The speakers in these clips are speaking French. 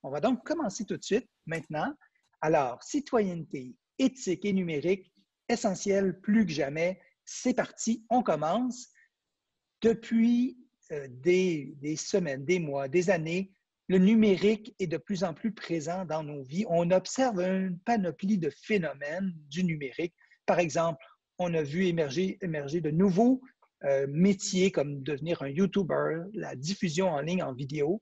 On va donc commencer tout de suite maintenant. Alors, citoyenneté, éthique et numérique, essentiel plus que jamais. C'est parti, on commence. Depuis des semaines, des mois, des années, le numérique est de plus en plus présent dans nos vies. On observe une panoplie de phénomènes du numérique. Par exemple, on a vu émerger de nouveaux métiers comme devenir un YouTuber, la diffusion en ligne en vidéo.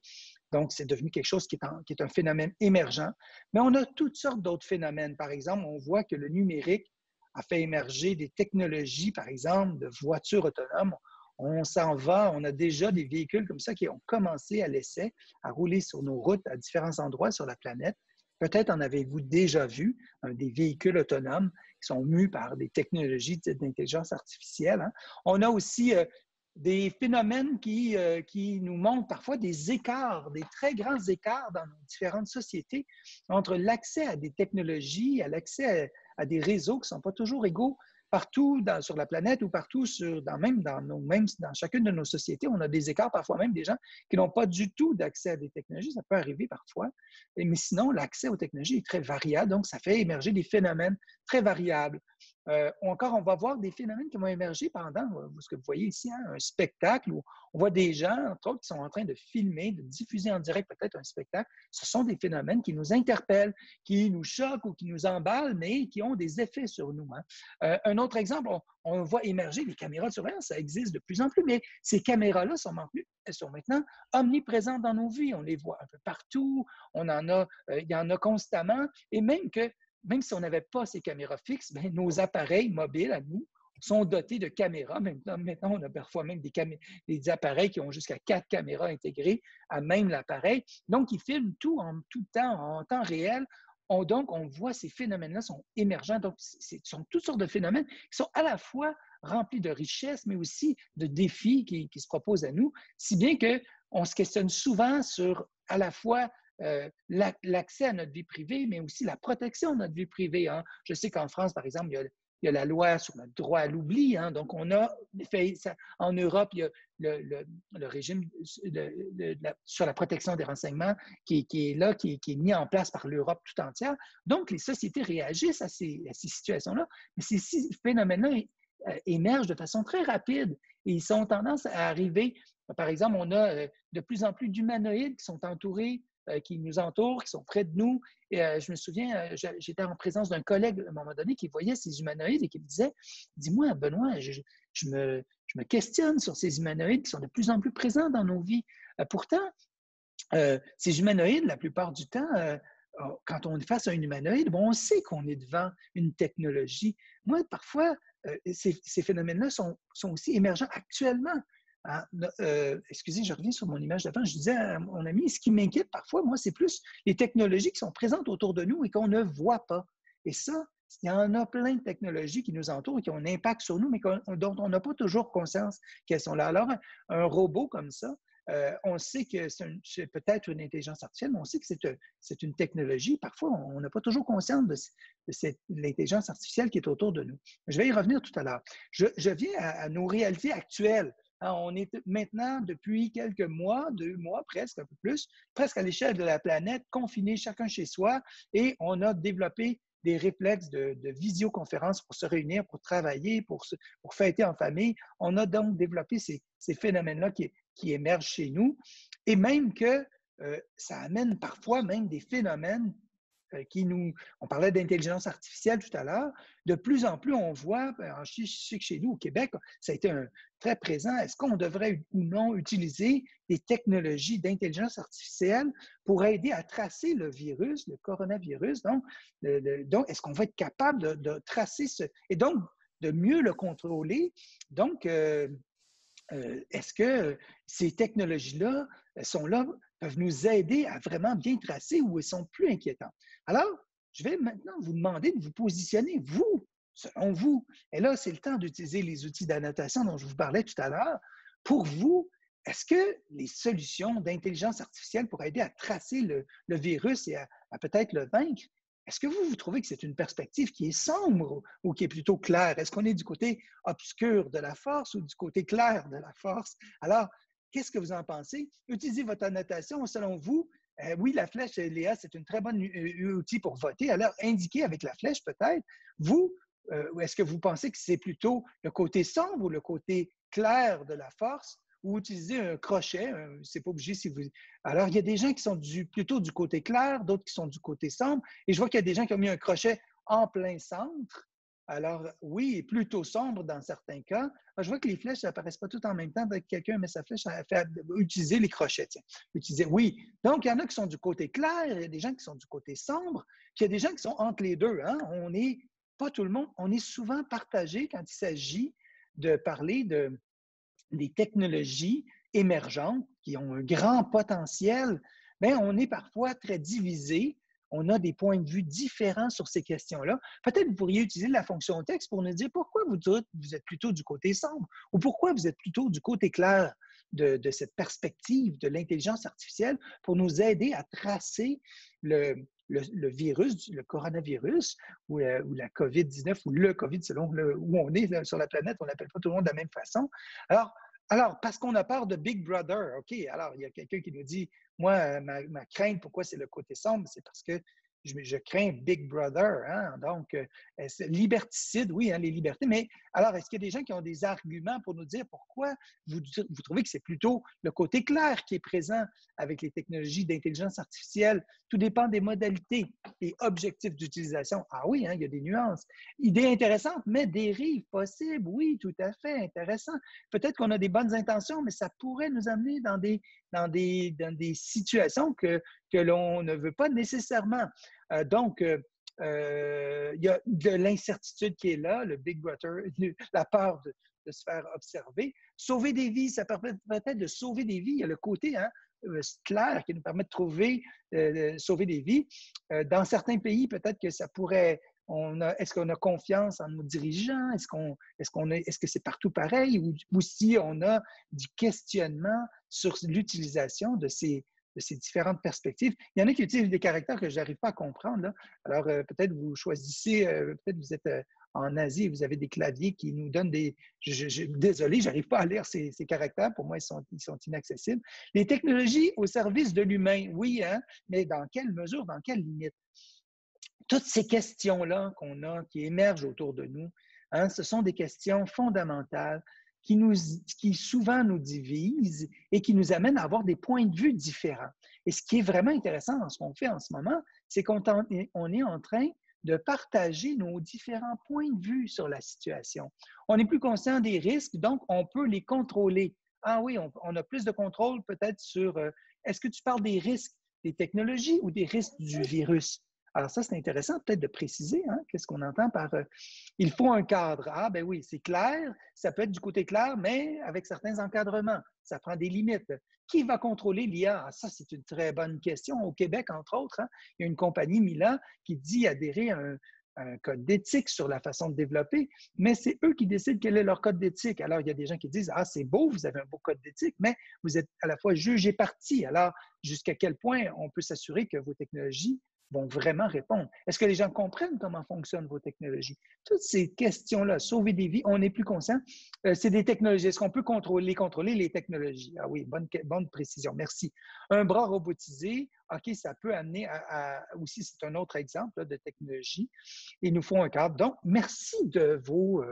Donc, c'est devenu quelque chose qui est un phénomène émergent. Mais on a toutes sortes d'autres phénomènes. Par exemple, on voit que le numérique a fait émerger des technologies, par exemple, de voitures autonomes. On s'en va, on a déjà des véhicules comme ça qui ont commencé à l'essai, à rouler sur nos routes à différents endroits sur la planète. Peut-être en avez-vous déjà vu des véhicules autonomes qui sont mus par des technologies d'intelligence artificielle. Hein. On a aussi des phénomènes qui nous montrent parfois des écarts, des très grands écarts dans nos différentes sociétés entre l'accès à des technologies, à l'accès à des réseaux qui ne sont pas toujours égaux partout sur la planète ou partout, même dans chacune de nos sociétés. On a des écarts, parfois même des gens qui n'ont pas du tout d'accès à des technologies. Ça peut arriver parfois. Mais sinon, l'accès aux technologies est très variable, donc ça fait émerger des phénomènes très variables. Encore, on va voir des phénomènes qui vont émerger pendant ce que vous voyez ici, hein, un spectacle où on voit des gens, entre autres, qui sont en train de filmer, de diffuser en direct peut-être un spectacle. Ce sont des phénomènes qui nous interpellent, qui nous choquent ou qui nous emballent, mais qui ont des effets sur nous. Hein. Un autre exemple, on voit émerger des caméras de surveillance. Ça existe de plus en plus, mais ces caméras-là sont maintenant omniprésentes dans nos vies. On les voit un peu partout, il y en a constamment, et même si on n'avait pas ces caméras fixes, bien, nos appareils mobiles à nous sont dotés de caméras. Maintenant on a parfois même des appareils qui ont jusqu'à 4 caméras intégrées à même l'appareil. Donc, ils filment tout en tout temps, en temps réel. Donc, on voit ces phénomènes-là sont émergents. Donc, ce sont toutes sortes de phénomènes qui sont à la fois remplis de richesses, mais aussi de défis qui se proposent à nous, si bien qu'on se questionne souvent sur à la fois l'accès à notre vie privée, mais aussi la protection de notre vie privée. Hein. Je sais qu'en France, par exemple, il y a la loi sur le droit à l'oubli. Hein. Donc, on a fait ça. En Europe, il y a le régime sur la protection des renseignements qui est là, qui est mis en place par l'Europe tout entière. Donc, les sociétés réagissent à ces situations-là. Mais ces phénomènes-là émergent de façon très rapide et ils ont tendance à arriver. Par exemple, on a de plus en plus d'humanoïdes qui sont entourés qui nous entourent, qui sont près de nous. Et je me souviens, j'étais en présence d'un collègue à un moment donné qui voyait ces humanoïdes et qui me disait, dis-moi, Benoît, je me questionne sur ces humanoïdes qui sont de plus en plus présents dans nos vies. Pourtant, ces humanoïdes, la plupart du temps, quand on est face à un humanoïde, bon, on sait qu'on est devant une technologie. Moi, parfois, ces phénomènes-là sont aussi émergents actuellement. Hein, excusez, je reviens sur mon image d'avant. Je disais à mon ami, ce qui m'inquiète parfois, moi, c'est plus les technologies qui sont présentes autour de nous et qu'on ne voit pas. Et ça, il y en a plein de technologies qui nous entourent et qui ont un impact sur nous, mais dont on n'a pas toujours conscience qu'elles sont là. Alors, un robot comme ça, on sait que c'est peut-être une intelligence artificielle, mais on sait que c'est une technologie. Parfois, on n'a pas toujours conscience de l'intelligence artificielle qui est autour de nous. Je vais y revenir tout à l'heure. Je viens à nos réalités actuelles. Hein, on est maintenant, depuis quelques mois, 2 mois presque, un peu plus, presque à l'échelle de la planète, confinés chacun chez soi, et on a développé des réflexes de visioconférence pour se réunir, pour travailler, pour fêter en famille. On a donc développé ces phénomènes-là qui émergent chez nous, et même que ça amène parfois même des phénomènes on parlait d'intelligence artificielle tout à l'heure, de plus en plus on voit, je sais que chez nous au Québec, ça a été très présent, est-ce qu'on devrait ou non utiliser des technologies d'intelligence artificielle pour aider à tracer le virus, le coronavirus, donc est-ce qu'on va être capable de tracer et donc de mieux le contrôler, donc est-ce que ces technologies-là sont là, peuvent nous aider à vraiment bien tracer ou elles sont plus inquiétantes? Alors, je vais maintenant vous demander de vous positionner, vous, selon vous. Et là, c'est le temps d'utiliser les outils d'annotation dont je vous parlais tout à l'heure. Pour vous, est-ce que les solutions d'intelligence artificielle pour aider à tracer le virus et à peut-être le vaincre, est-ce que vous trouvez que c'est une perspective qui est sombre ou qui est plutôt claire? Est-ce qu'on est du côté obscur de la force ou du côté clair de la force? Alors, qu'est-ce que vous en pensez? Utilisez votre annotation selon vous. Oui, la flèche, Léa, c'est une très bonne outil pour voter. Alors, indiquez avec la flèche peut-être, vous, est-ce que vous pensez que c'est plutôt le côté sombre ou le côté clair de la force? Ou utiliser un crochet, c'est pas obligé si vous... Alors, il y a des gens qui sont plutôt du côté clair, d'autres qui sont du côté sombre. Et je vois qu'il y a des gens qui ont mis un crochet en plein centre. Alors, oui, plutôt sombre dans certains cas. Alors, je vois que les flèches n'apparaissent pas toutes en même temps. Quelqu'un met sa flèche, fait utiliser les crochets. Tiens. Oui. Donc, il y en a qui sont du côté clair, il y a des gens qui sont du côté sombre, puis il y a des gens qui sont entre les deux. Hein? On n'est pas tout le monde, on est souvent partagé quand il s'agit de parler des technologies émergentes qui ont un grand potentiel. Bien, on est parfois très divisé. On a des points de vue différents sur ces questions-là. Peut-être vous pourriez utiliser la fonction texte pour nous dire pourquoi vous êtes plutôt du côté sombre ou pourquoi vous êtes plutôt du côté clair de cette perspective de l'intelligence artificielle pour nous aider à tracer le virus, le coronavirus ou la COVID-19 ou le COVID selon où on est sur la planète. On n'appelle pas tout le monde de la même façon. Alors, parce qu'on a peur de Big Brother, OK, alors il y a quelqu'un qui nous dit, moi, ma crainte, pourquoi c'est le côté sombre, c'est parce que je crains Big Brother. Hein? Donc, liberticide, oui, hein, les libertés. Mais alors, est-ce qu'il y a des gens qui ont des arguments pour nous dire pourquoi vous trouvez que c'est plutôt le côté clair qui est présent avec les technologies d'intelligence artificielle? Tout dépend des modalités et objectifs d'utilisation. Ah oui, hein, il y a des nuances. Idée intéressante, mais dérive possible. Oui, tout à fait intéressant. Peut-être qu'on a des bonnes intentions, mais ça pourrait nous amener dans des situations que l'on ne veut pas nécessairement. Donc, il y a de l'incertitude qui est là, le Big Brother, la peur de se faire observer. Sauver des vies, ça permet peut-être de sauver des vies. Il y a le côté clair qui nous permet de sauver des vies. Dans certains pays, peut-être que ça pourrait... Est-ce qu'on a confiance en nos dirigeants? Est-ce que c'est partout pareil? Ou si on a du questionnement sur l'utilisation de ces différentes perspectives. Il y en a qui utilisent des caractères que je n'arrive pas à comprendre. Là. Alors, peut-être vous choisissez, peut-être vous êtes en Asie et vous avez des claviers qui nous donnent des... Désolé, je n'arrive pas à lire ces caractères. Pour moi, ils sont inaccessibles. Les technologies au service de l'humain, oui, hein, mais dans quelle mesure, dans quelle limite? Toutes ces questions-là qu'on a, qui émergent autour de nous, hein, ce sont des questions fondamentales qui souvent nous divisent et qui nous amènent à avoir des points de vue différents. Et ce qui est vraiment intéressant dans ce qu'on fait en ce moment, c'est qu'on est en train de partager nos différents points de vue sur la situation. On est plus conscient des risques, donc on peut les contrôler. Ah oui, on a plus de contrôle peut-être sur, est-ce que tu parles des risques des technologies ou des risques du virus? Alors ça, c'est intéressant peut-être de préciser, hein, qu'est-ce qu'on entend par il faut un cadre. Ah ben oui, c'est clair, ça peut être du côté clair, mais avec certains encadrements. Ça prend des limites. Qui va contrôler l'IA? Ah, ça, c'est une très bonne question. Au Québec, entre autres, hein, il y a une compagnie, Mila, qui dit adhérer à un code d'éthique sur la façon de développer, mais c'est eux qui décident quel est leur code d'éthique. Alors, il y a des gens qui disent, ah, c'est beau, vous avez un beau code d'éthique, mais vous êtes à la fois juge et partie. Alors, jusqu'à quel point on peut s'assurer que vos technologies vont vraiment répondre? Est-ce que les gens comprennent comment fonctionnent vos technologies? Toutes ces questions-là, sauver des vies, on n'est plus conscient. C'est des technologies. Est-ce qu'on peut contrôler les technologies? Ah oui, bonne précision. Merci. Un bras robotisé, OK, ça peut amener aussi, c'est un autre exemple là, de technologie. Il nous faut un cadre. Donc, merci de vos...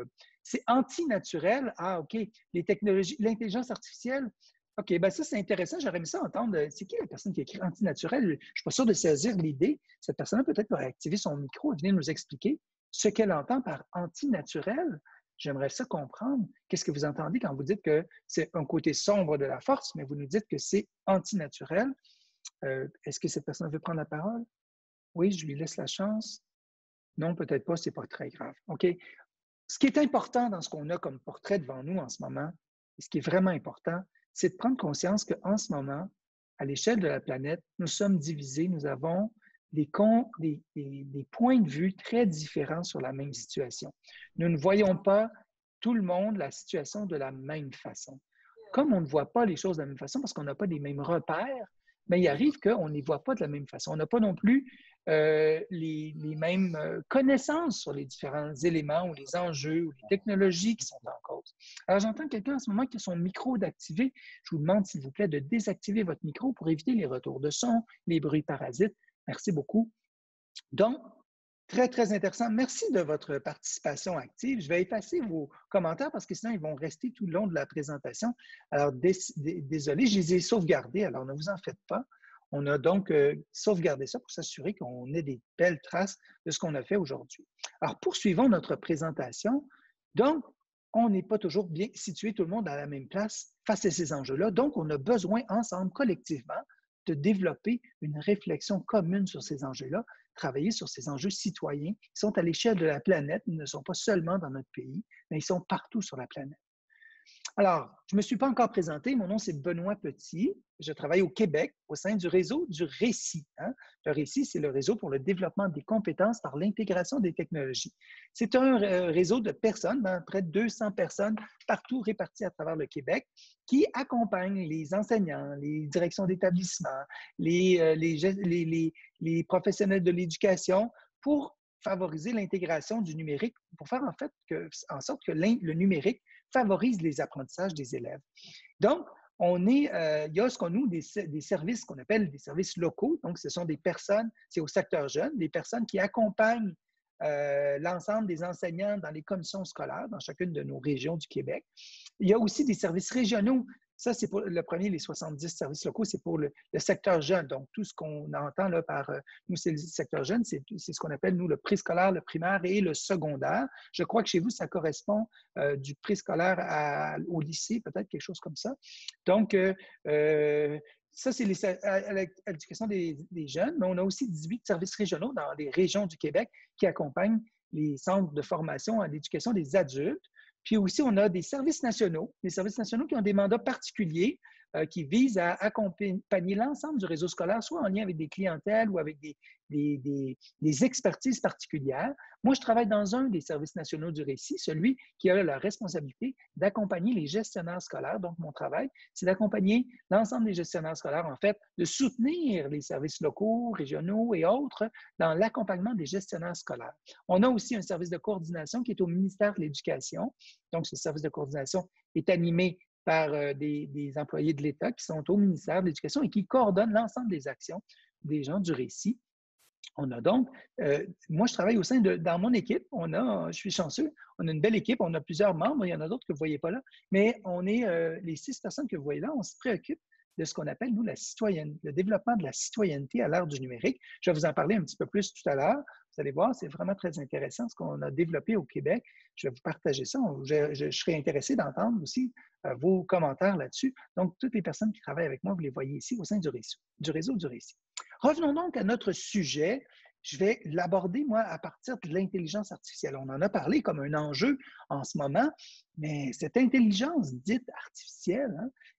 c'est antinaturel. Ah, OK, les technologies, l'intelligence artificielle, OK, bien ça, c'est intéressant. J'aurais aimé ça entendre. C'est qui la personne qui a écrit antinaturel? Je ne suis pas sûr de saisir l'idée. Cette personne-là peut-être pourrait activer son micro et venir nous expliquer ce qu'elle entend par antinaturel. J'aimerais ça comprendre. Qu'est-ce que vous entendez quand vous dites que c'est un côté sombre de la force, mais vous nous dites que c'est antinaturel? Est-ce que cette personne veut prendre la parole? Oui, je lui laisse la chance. Non, peut-être pas, c'est pas très grave. OK. Ce qui est important dans ce qu'on a comme portrait devant nous en ce moment, et ce qui est vraiment important, c'est de prendre conscience qu'en ce moment, à l'échelle de la planète, nous sommes divisés, nous avons des points de vue très différents sur la même situation. Nous ne voyons pas tout le monde la situation de la même façon. Comme on ne voit pas les choses de la même façon parce qu'on n'a pas les mêmes repères, mais il arrive qu'on ne les voit pas de la même façon. On n'a pas non plus les mêmes connaissances sur les différents éléments ou les enjeux ou les technologies qui sont en cause. Alors, j'entends quelqu'un en ce moment qui a son micro d'activer. Je vous demande, s'il vous plaît, de désactiver votre micro pour éviter les retours de son, les bruits parasites. Merci beaucoup. Donc, très, très intéressant. Merci de votre participation active. Je vais effacer vos commentaires parce que sinon, ils vont rester tout le long de la présentation. Alors, désolé, je les ai sauvegardés, alors ne vous en faites pas. On a donc sauvegardé ça pour s'assurer qu'on ait des belles traces de ce qu'on a fait aujourd'hui. Alors, poursuivons notre présentation. Donc, on n'est pas toujours bien situé tout le monde à la même place face à ces enjeux-là. Donc, on a besoin ensemble, collectivement, de développer une réflexion commune sur ces enjeux-là, travailler sur ces enjeux citoyens qui sont à l'échelle de la planète. Ils ne sont pas seulement dans notre pays, mais ils sont partout sur la planète. Alors, je ne me suis pas encore présenté. Mon nom, c'est Benoît Petit. Je travaille au Québec au sein du réseau du RÉCI. Le RÉCI, c'est le réseau pour le développement des compétences par l'intégration des technologies. C'est un réseau de personnes, près de 200 personnes partout réparties à travers le Québec, qui accompagnent les enseignants, les directions d'établissement, les professionnels de l'éducation pour favoriser l'intégration du numérique, pour faire en sorte que le numérique favorise les apprentissages des élèves. Donc, il y a des services qu'on appelle des services locaux. Donc, ce sont des personnes, c'est au secteur jeune, des personnes qui accompagnent l'ensemble des enseignants dans les commissions scolaires dans chacune de nos régions du Québec. Il y a aussi des services régionaux. Ça, c'est pour le premier, les 70 services locaux, c'est pour le secteur jeune. Donc, tout ce qu'on entend là par nous, c'est le secteur jeune, c'est ce qu'on appelle, nous, le préscolaire, le primaire et le secondaire. Je crois que chez vous, ça correspond du préscolaire au lycée, peut-être quelque chose comme ça. Donc, ça, c'est l'éducation des jeunes, mais on a aussi 18 services régionaux dans les régions du Québec qui accompagnent les centres de formation à l'éducation des adultes. Puis aussi, on a des services nationaux qui ont des mandats particuliers qui visent à accompagner l'ensemble du réseau scolaire, soit en lien avec des clientèles ou avec des expertises particulières. Moi, je travaille dans un des services nationaux du RÉCI, celui qui a la responsabilité d'accompagner les gestionnaires scolaires. Donc, mon travail, c'est d'accompagner l'ensemble des gestionnaires scolaires, en fait, de soutenir les services locaux, régionaux et autres dans l'accompagnement des gestionnaires scolaires. On a aussi un service de coordination qui est au ministère de l'Éducation. Donc, ce service de coordination est animé par des employés de l'État qui sont au ministère de l'Éducation et qui coordonnent l'ensemble des actions des gens du RÉCI. On a donc, moi, je travaille dans mon équipe, je suis chanceux, on a une belle équipe, on a plusieurs membres, il y en a d'autres que vous ne voyez pas là, mais on est les 6 personnes que vous voyez là, on se préoccupe de ce qu'on appelle, nous, le développement de la citoyenneté à l'ère du numérique. Je vais vous en parler un petit peu plus tout à l'heure. Vous allez voir, c'est vraiment très intéressant ce qu'on a développé au Québec. Je vais vous partager ça. Je serais intéressé d'entendre aussi vos commentaires là-dessus. Donc, toutes les personnes qui travaillent avec moi, vous les voyez ici au sein du réseau du RÉCI. Revenons donc à notre sujet. Je vais l'aborder, moi, à partir de l'intelligence artificielle. On en a parlé comme un enjeu en ce moment, mais cette intelligence dite artificielle,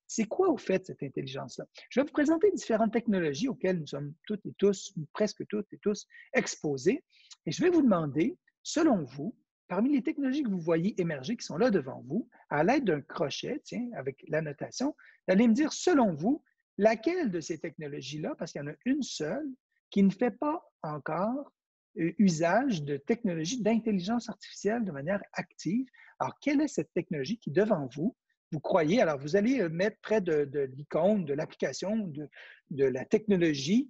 c'est quoi au fait cette intelligence-là? Je vais vous présenter différentes technologies auxquelles nous sommes toutes et tous, presque toutes et tous, exposés. Et je vais vous demander, selon vous, parmi les technologies que vous voyez émerger, qui sont là devant vous, à l'aide d'un crochet, tiens, avec l'annotation, d'aller me dire, selon vous, laquelle de ces technologies-là, parce qu'il y en a une seule, qui ne fait pas encore usage de technologies d'intelligence artificielle de manière active. Alors, quelle est cette technologie qui, devant vous, vous croyez, alors vous allez mettre près de l'icône, de l'application, de la technologie,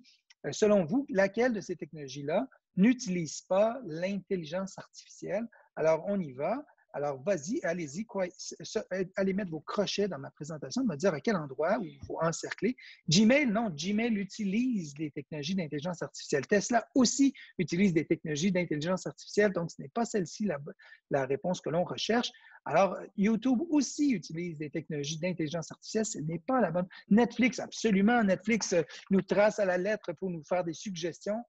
selon vous, laquelle de ces technologies-là n'utilise pas l'intelligence artificielle? Alors, on y va. Alors, vas-y, allez-y, allez mettre vos crochets dans ma présentation, me dire à quel endroit où il faut encercler. Gmail, non, Gmail utilise des technologies d'intelligence artificielle. Tesla aussi utilise des technologies d'intelligence artificielle, donc ce n'est pas celle-ci la réponse que l'on recherche. Alors, YouTube aussi utilise des technologies d'intelligence artificielle, ce n'est pas la bonne. Netflix, absolument, Netflix nous trace à la lettre pour nous faire des suggestions.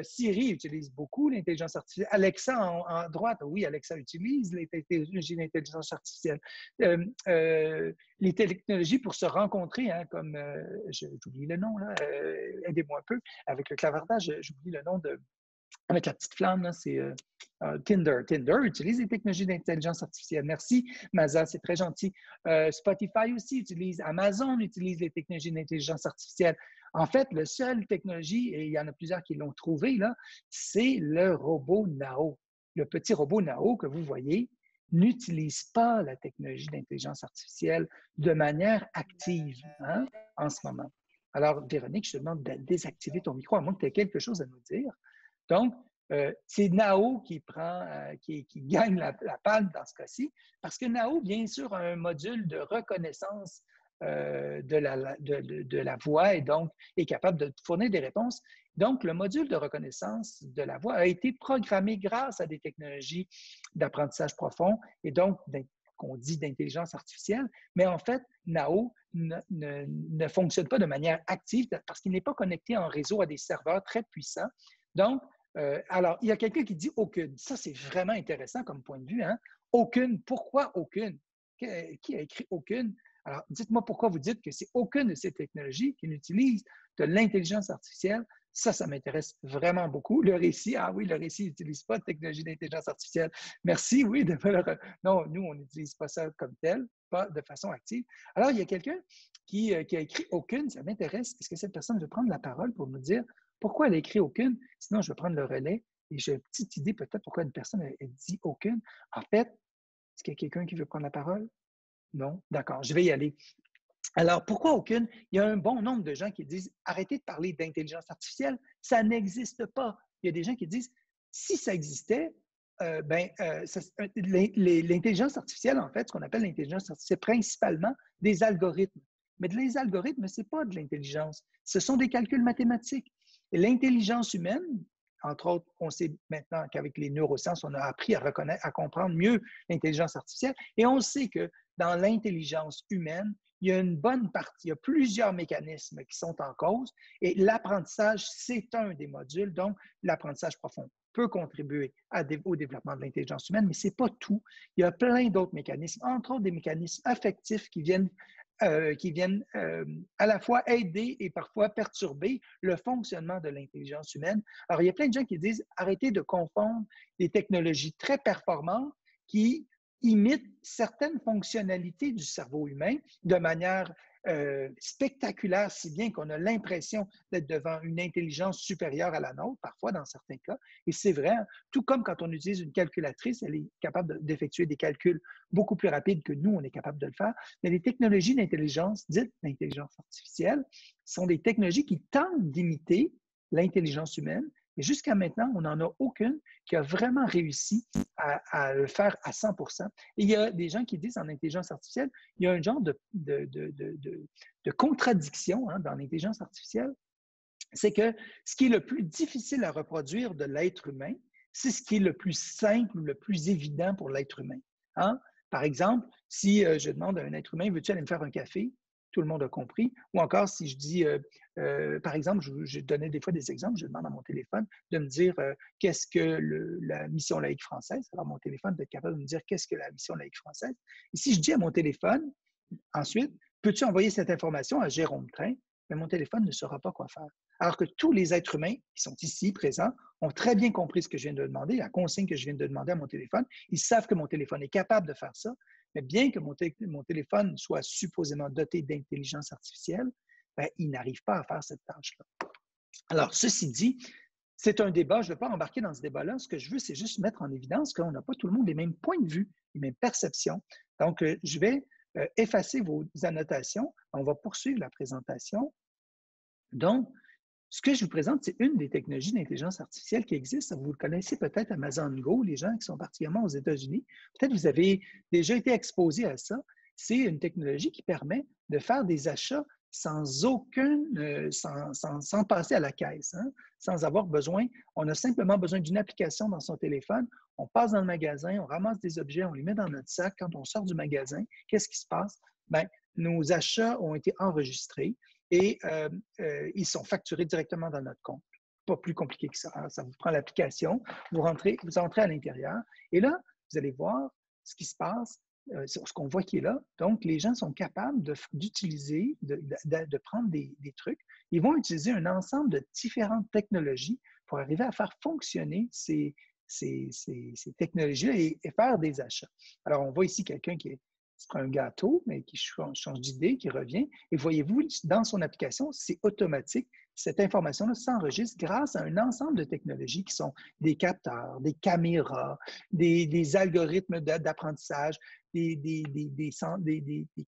Siri utilise beaucoup l'intelligence artificielle. Alexa en droite, oui, Alexa utilise les technologies d'intelligence artificielle. Les technologies pour se rencontrer, comme, j'oublie le nom, là, aidez-moi un peu, avec le clavardage, j'oublie le nom avec la petite flamme, là, c'est Tinder. Tinder utilise les technologies d'intelligence artificielle. Merci, Maza, c'est très gentil. Spotify aussi utilise, Amazon utilise les technologies d'intelligence artificielle. En fait, la seule technologie, et il y en a plusieurs qui l'ont trouvé, là, c'est le robot Nao. Le petit robot Nao que vous voyez n'utilise pas la technologie d'intelligence artificielle de manière active, hein, en ce moment. Alors, Véronique, je te demande de désactiver ton micro, à moins que tu aies quelque chose à nous dire. Donc, c'est Nao qui gagne la palme dans ce cas-ci, parce que Nao, bien sûr, a un module de reconnaissance de la voix et donc est capable de fournir des réponses. Donc, le module de reconnaissance de la voix a été programmé grâce à des technologies d'apprentissage profond et donc qu'on dit d'intelligence artificielle, mais en fait, Nao ne fonctionne pas de manière active parce qu'il n'est pas connecté en réseau à des serveurs très puissants. Donc, alors, il y a quelqu'un qui dit aucune. Ça, c'est vraiment intéressant comme point de vue. Hein? Aucune. Pourquoi aucune? Qui a écrit aucune? Alors, dites-moi pourquoi vous dites que c'est aucune de ces technologies qui n'utilisent de l'intelligence artificielle. Ça m'intéresse vraiment beaucoup. Le récit, ah oui, le récit n'utilise pas de technologie d'intelligence artificielle. Merci, oui. Non, nous, on n'utilise pas ça comme tel, pas de façon active. Alors, il y a quelqu'un qui a écrit aucune. Ça m'intéresse. Est-ce que cette personne veut prendre la parole pour nous dire pourquoi elle a écrit aucune? Sinon, je vais prendre le relais et j'ai une petite idée peut-être pourquoi une personne a dit aucune. En fait, est-ce qu'il y a quelqu'un qui veut prendre la parole? Non? D'accord, je vais y aller. Alors, pourquoi aucune? Il y a un bon nombre de gens qui disent arrêtez de parler d'intelligence artificielle, ça n'existe pas. Il y a des gens qui disent si ça existait, l'intelligence artificielle, en fait, ce qu'on appelle l'intelligence artificielle, c'est principalement des algorithmes. Mais les algorithmes, ce n'est pas de l'intelligence. Ce sont des calculs mathématiques. Et l'intelligence humaine, entre autres, on sait maintenant qu'avec les neurosciences, on a appris à reconnaître, à comprendre mieux l'intelligence artificielle. Et on sait que dans l'intelligence humaine, il y a une bonne partie, il y a plusieurs mécanismes qui sont en cause. Et l'apprentissage, c'est un des modules. Donc, l'apprentissage profond peut contribuer au développement de l'intelligence humaine, mais ce n'est pas tout. Il y a plein d'autres mécanismes, entre autres des mécanismes affectifs qui viennent à la fois aider et parfois perturber le fonctionnement de l'intelligence humaine. Alors, il y a plein de gens qui disent arrêtez de confondre des technologies très performantes qui imitent certaines fonctionnalités du cerveau humain de manière spectaculaire, si bien qu'on a l'impression d'être devant une intelligence supérieure à la nôtre, parfois dans certains cas. Et c'est vrai, tout comme quand on utilise une calculatrice, elle est capable d'effectuer des calculs beaucoup plus rapides que nous, on est capable de le faire. Mais les technologies d'intelligence, dites d'intelligence artificielle, sont des technologies qui tentent d'imiter l'intelligence humaine. Et jusqu'à maintenant, on n'en a aucune qui a vraiment réussi à le faire à 100%. Et il y a des gens qui disent en intelligence artificielle, il y a un genre de contradiction dans l'intelligence artificielle. C'est que ce qui est le plus difficile à reproduire de l'être humain, c'est ce qui est le plus simple ou le plus évident pour l'être humain. Hein? Par exemple, si je demande à un être humain, veux-tu aller me faire un café? Tout le monde a compris. Ou encore, si je dis, par exemple, je donnais des fois des exemples, je demande à mon téléphone de me dire qu'est-ce que la mission laïque française. Alors, mon téléphone va être capable de me dire qu'est-ce que la mission laïque française. Et si je dis à mon téléphone, ensuite, peux-tu envoyer cette information à Jérôme Train? Mais mon téléphone ne saura pas quoi faire. Alors que tous les êtres humains qui sont ici, présents, ont très bien compris ce que je viens de demander, la consigne que je viens de demander à mon téléphone. Ils savent que mon téléphone est capable de faire ça, mais bien que mon téléphone soit supposément doté d'intelligence artificielle, il n'arrive pas à faire cette tâche-là. Alors, ceci dit, c'est un débat, je ne vais pas embarquer dans ce débat-là. Ce que je veux, c'est juste mettre en évidence qu'on n'a pas tout le monde les mêmes points de vue, les mêmes perceptions. Donc, je vais effacer vos annotations. On va poursuivre la présentation. Donc, ce que je vous présente, c'est une des technologies d'intelligence artificielle qui existent. Vous le connaissez peut-être, Amazon Go, les gens qui sont particulièrement aux États-Unis. Peut-être que vous avez déjà été exposé à ça. C'est une technologie qui permet de faire des achats sans passer à la caisse, hein, sans avoir besoin. On a simplement besoin d'une application dans son téléphone. On passe dans le magasin, on ramasse des objets, on les met dans notre sac. Quand on sort du magasin, qu'est-ce qui se passe? Bien, nos achats ont été enregistrés et ils sont facturés directement dans notre compte. Pas plus compliqué que ça. Alors, ça vous prend l'application, vous entrez à l'intérieur et là, vous allez voir ce qui se passe, ce qu'on voit qui est là. Donc, les gens sont capables d'utiliser, de prendre des trucs. Ils vont utiliser un ensemble de différentes technologies pour arriver à faire fonctionner ces technologies-là et faire des achats. Alors, on voit ici quelqu'un qui se prend un gâteau, mais qui change d'idée, qui revient. Et voyez-vous, dans son application, c'est automatique. Cette information-là s'enregistre grâce à un ensemble de technologies qui sont des capteurs, des caméras, des algorithmes d'apprentissage, des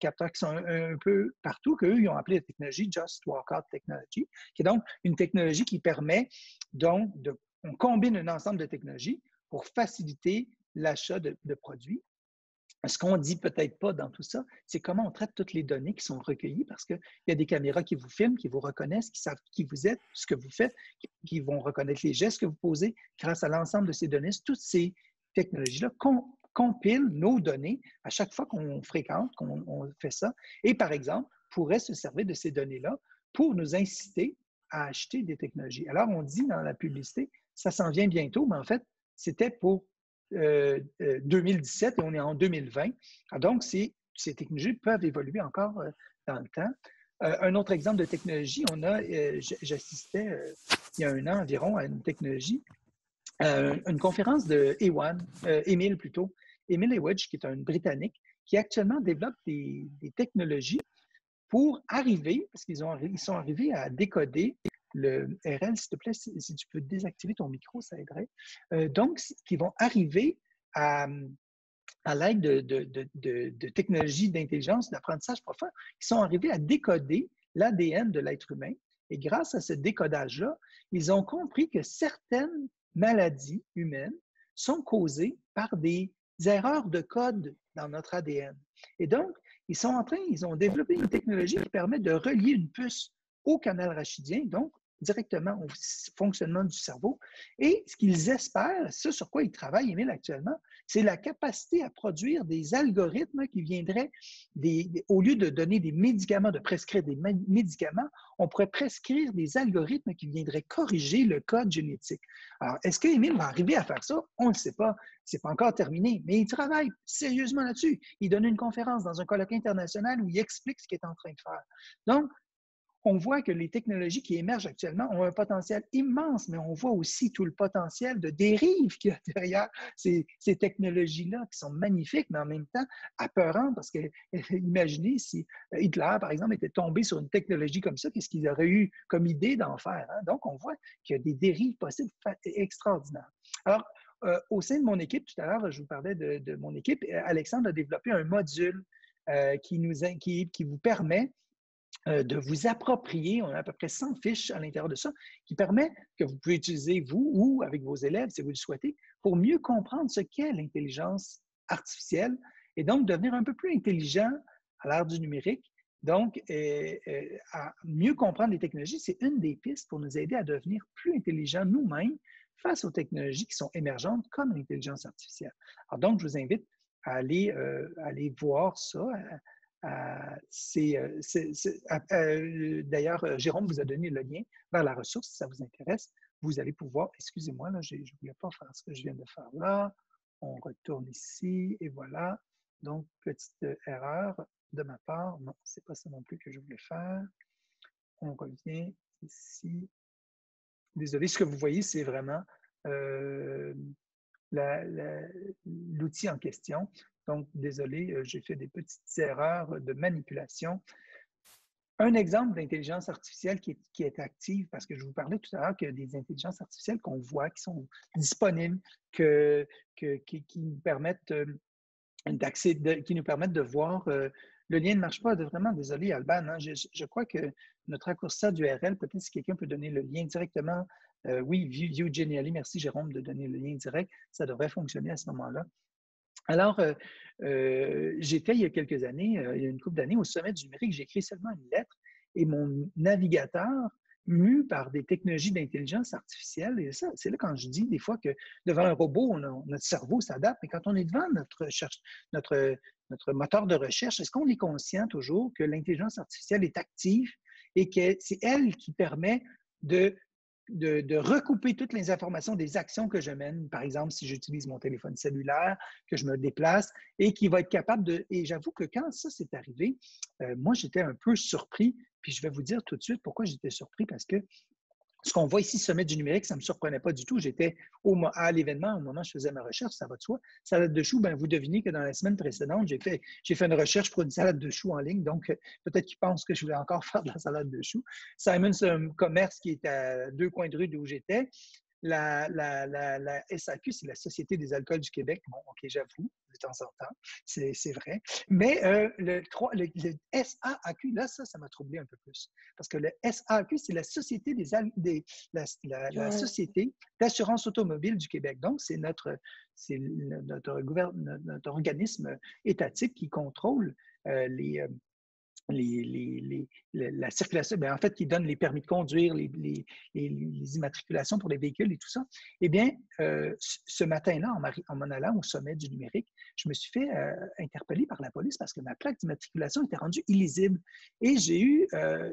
capteurs qui sont un peu partout, qu'eux, ils ont appelé la technologie Just Walkout Technology, qui est donc une technologie qui permet donc on combine un ensemble de technologies pour faciliter l'achat de produits. Ce qu'on ne dit peut-être pas dans tout ça, c'est comment on traite toutes les données qui sont recueillies parce qu'il y a des caméras qui vous filment, qui vous reconnaissent, qui savent qui vous êtes, ce que vous faites, qui vont reconnaître les gestes que vous posez grâce à l'ensemble de ces données. Toutes ces technologies-là compilent nos données à chaque fois qu'on fréquente, qu'on fait ça. Et par exemple, pourraient se servir de ces données-là pour nous inciter à acheter des technologies. Alors, on dit dans la publicité, ça s'en vient bientôt, mais en fait, c'était pour 2017 et on est en 2020. Donc, ces technologies peuvent évoluer encore dans le temps. Un autre exemple de technologie, j'assistais il y a un an environ à une technologie, une conférence de Emile Edge, qui est un Britannique, qui actuellement développe des technologies pour arriver, parce qu'ils sont arrivés à décoder le RL, s'il te plaît, si tu peux désactiver ton micro, ça aiderait. Donc, qui vont arriver à l'aide de technologies d'intelligence, d'apprentissage profond, qui sont arrivés à décoder l'ADN de l'être humain. Et grâce à ce décodage-là, ils ont compris que certaines maladies humaines sont causées par des erreurs de code dans notre ADN. Et donc, ils ont développé une technologie qui permet de relier une puce au canal rachidien, donc directement au fonctionnement du cerveau. Et ce qu'ils espèrent, ce sur quoi ils travaillent, Émile, actuellement, c'est la capacité à produire des algorithmes qui viendraient, au lieu de donner des médicaments, de prescrire des médicaments, on pourrait prescrire des algorithmes qui viendraient corriger le code génétique. Alors, est-ce qu'Émile va arriver à faire ça? On ne le sait pas. Ce n'est pas encore terminé, mais il travaille sérieusement là-dessus. Il donne une conférence dans un colloque international où il explique ce qu'il est en train de faire. Donc, on voit que les technologies qui émergent actuellement ont un potentiel immense, mais on voit aussi tout le potentiel de dérive qu'il y a derrière ces technologies-là qui sont magnifiques, mais en même temps apeurantes, parce que imaginez si Hitler, par exemple, était tombé sur une technologie comme ça, qu'est-ce qu'il aurait eu comme idée d'en faire? Hein? Donc, on voit qu'il y a des dérives possibles extraordinaires. Alors, au sein de mon équipe, tout à l'heure, je vous parlais de mon équipe, Alexandre a développé un module qui vous permet de vous approprier, on a à peu près 100 fiches à l'intérieur de ça, qui permet que vous pouvez utiliser, vous ou avec vos élèves, si vous le souhaitez, pour mieux comprendre ce qu'est l'intelligence artificielle et donc devenir un peu plus intelligent à l'ère du numérique. Donc, à mieux comprendre les technologies, c'est une des pistes pour nous aider à devenir plus intelligents nous-mêmes face aux technologies qui sont émergentes comme l'intelligence artificielle. Alors donc, je vous invite à aller voir ça, d'ailleurs, Jérôme vous a donné le lien vers la ressource, si ça vous intéresse. Vous allez pouvoir, excusez-moi, là, je ne voulais pas faire ce que je viens de faire là. On retourne ici et voilà. Donc, petite erreur de ma part. Non, ce n'est pas ça non plus que je voulais faire. On revient ici. Désolé, ce que vous voyez, c'est vraiment l'outil en question. Donc, désolé, j'ai fait des petites erreurs de manipulation. Un exemple d'intelligence artificielle qui est active, parce que je vous parlais tout à l'heure qu'il y a des intelligences artificielles qu'on voit, qui sont disponibles, qui nous permettent qui nous permettent de voir. Le lien ne marche pas, vraiment, désolé, Alban. Hein, je crois que notre raccourci d'URL, peut-être si quelqu'un peut donner le lien directement. Oui, View Genially, merci Jérôme de donner le lien direct. Ça devrait fonctionner à ce moment-là. Alors, j'étais il y a quelques années, il y a une couple d'années, au sommet du numérique, j'ai écrit seulement une lettre et mon navigateur, mu par des technologies d'intelligence artificielle, et ça, c'est là quand je dis des fois que devant un robot, notre cerveau s'adapte, mais quand on est devant notre moteur de recherche, est-ce qu'on est conscient toujours que l'intelligence artificielle est active et que c'est elle qui permet de recouper toutes les informations des actions que je mène, par exemple, si j'utilise mon téléphone cellulaire, que je me déplace, et qui va être capable de… Et j'avoue que quand ça s'est arrivé, moi, j'étais un peu surpris, puis je vais vous dire tout de suite pourquoi j'étais surpris, parce que Ce qu'on voit ici, Sommet du numérique, ça ne me surprenait pas du tout. J'étais à l'événement, au moment où je faisais ma recherche, ça va de soi. Salade de choux, ben, vous devinez que dans la semaine précédente, j'ai fait une recherche pour une salade de choux en ligne. Donc, peut-être qu'ils pensent que je voulais encore faire de la salade de choux. Simon, c'est un commerce qui est à 2 coins de rue d'où j'étais. La SAQ, c'est la Société des alcools du Québec. Bon, OK, j'avoue, de temps en temps, c'est vrai. Mais le SAAQ, là, ça m'a troublé un peu plus. Parce que le SAAQ, c'est la Société la Société d'assurance automobile du Québec. Donc, c'est notre organisme étatique qui contrôle la circulation, bien, en fait, qui donne les permis de conduire, les immatriculations pour les véhicules et tout ça. Eh bien, ce matin-là, en m'en allant au sommet du numérique, je me suis fait interpeller par la police parce que ma plaque d'immatriculation était rendue illisible. Et j'ai eu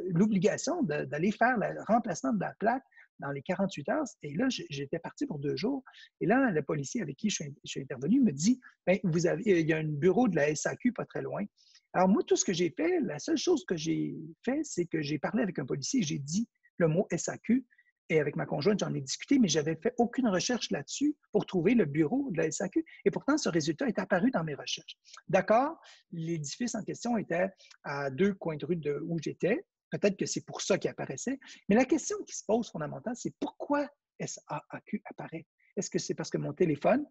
l'obligation d'aller faire le remplacement de la plaque dans les 48 heures. Et là, j'étais parti pour 2 jours. Et là, le policier avec qui je suis intervenu me dit, bien, il y a un bureau de la SAQ pas très loin. Alors, moi, tout ce que j'ai fait, la seule chose que j'ai fait, c'est que j'ai parlé avec un policier, j'ai dit le mot SAQ, et avec ma conjointe, j'en ai discuté, mais je n'avais fait aucune recherche là-dessus pour trouver le bureau de la SAQ. Et pourtant, ce résultat est apparu dans mes recherches. D'accord, l'édifice en question était à 2 coins de rue de où j'étais. Peut-être que c'est pour ça qu'il apparaissait. Mais la question qui se pose fondamentalement, c'est pourquoi SAQ apparaît? Est-ce que c'est parce que mon téléphone,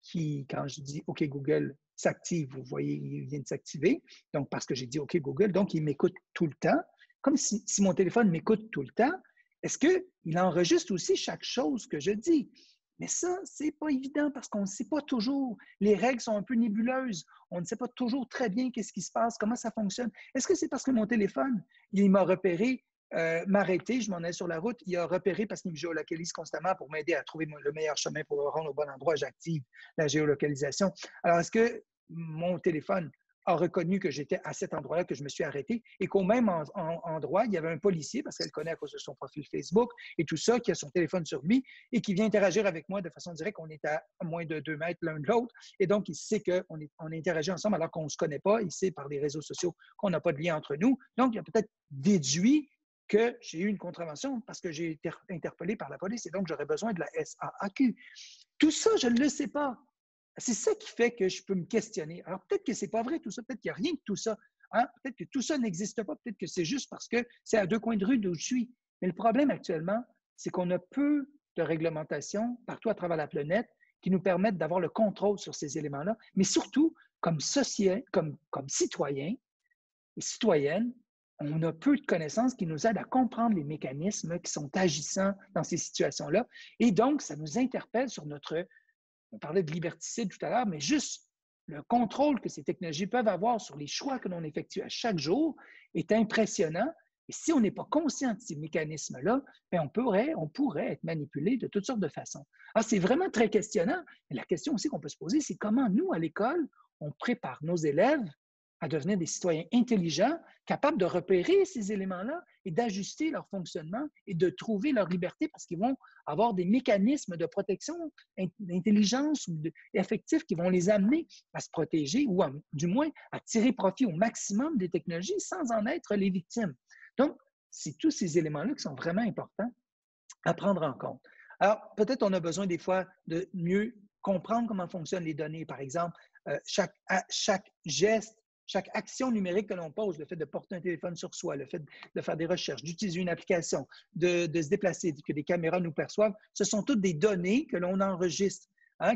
qui, quand je dis OK Google, s'active, vous voyez, il vient de s'activer. Donc, parce que j'ai dit OK Google, donc il m'écoute tout le temps. Comme si mon téléphone m'écoute tout le temps, est-ce qu'il enregistre aussi chaque chose que je dis? Mais ça, ce n'est pas évident parce qu'on ne sait pas toujours. Les règles sont un peu nébuleuses. On ne sait pas toujours très bien qu'est-ce qui se passe, comment ça fonctionne. Est-ce que c'est parce que mon téléphone, il m'a repéré, m'arrêter, je m'en allais sur la route, il a repéré parce qu'il me géolocalise constamment pour m'aider à trouver le meilleur chemin pour me rendre au bon endroit, j'active la géolocalisation. Alors, est-ce que mon téléphone a reconnu que j'étais à cet endroit-là, que je me suis arrêté, et qu'au même endroit, il y avait un policier, parce qu'elle connaît à cause de son profil Facebook et tout ça, qui a son téléphone sur lui et qui vient interagir avec moi de façon directe. On est à moins de 2 mètres l'un de l'autre, et donc il sait qu'on interagit ensemble alors qu'on ne se connaît pas. Il sait par les réseaux sociaux qu'on n'a pas de lien entre nous. Donc, il a peut-être déduit que j'ai eu une contravention parce que j'ai été interpellé par la police et donc j'aurais besoin de la SAAQ. Tout ça, je ne le sais pas. C'est ça qui fait que je peux me questionner. Alors, peut-être que ce n'est pas vrai tout ça, peut-être qu'il n'y a rien de tout ça. Hein? Peut-être que tout ça n'existe pas, peut-être que c'est juste parce que c'est à 2 coins de rue d'où je suis. Mais le problème actuellement, c'est qu'on a peu de réglementations partout à travers la planète qui nous permettent d'avoir le contrôle sur ces éléments-là. Mais surtout, comme citoyens et citoyennes, on a peu de connaissances qui nous aident à comprendre les mécanismes qui sont agissants dans ces situations-là. Et donc, ça nous interpelle sur on parlait de liberticide tout à l'heure, mais juste le contrôle que ces technologies peuvent avoir sur les choix que l'on effectue à chaque jour est impressionnant. Et si on n'est pas conscient de ces mécanismes-là, on pourrait être manipulé de toutes sortes de façons. Alors, c'est vraiment très questionnant. Mais la question aussi qu'on peut se poser, c'est comment nous, à l'école, on prépare nos élèves à devenir des citoyens intelligents, capables de repérer ces éléments-là et d'ajuster leur fonctionnement et de trouver leur liberté parce qu'ils vont avoir des mécanismes de protection, d'intelligence ou effectifs qui vont les amener à se protéger ou du moins à tirer profit au maximum des technologies sans en être les victimes. Donc, c'est tous ces éléments-là qui sont vraiment importants à prendre en compte. Alors, peut-être on a besoin des fois de mieux comprendre comment fonctionnent les données. Par exemple, chaque geste, chaque action numérique que l'on pose, le fait de porter un téléphone sur soi, le fait de faire des recherches, d'utiliser une application, de se déplacer, que des caméras nous perçoivent, ce sont toutes des données que l'on enregistre,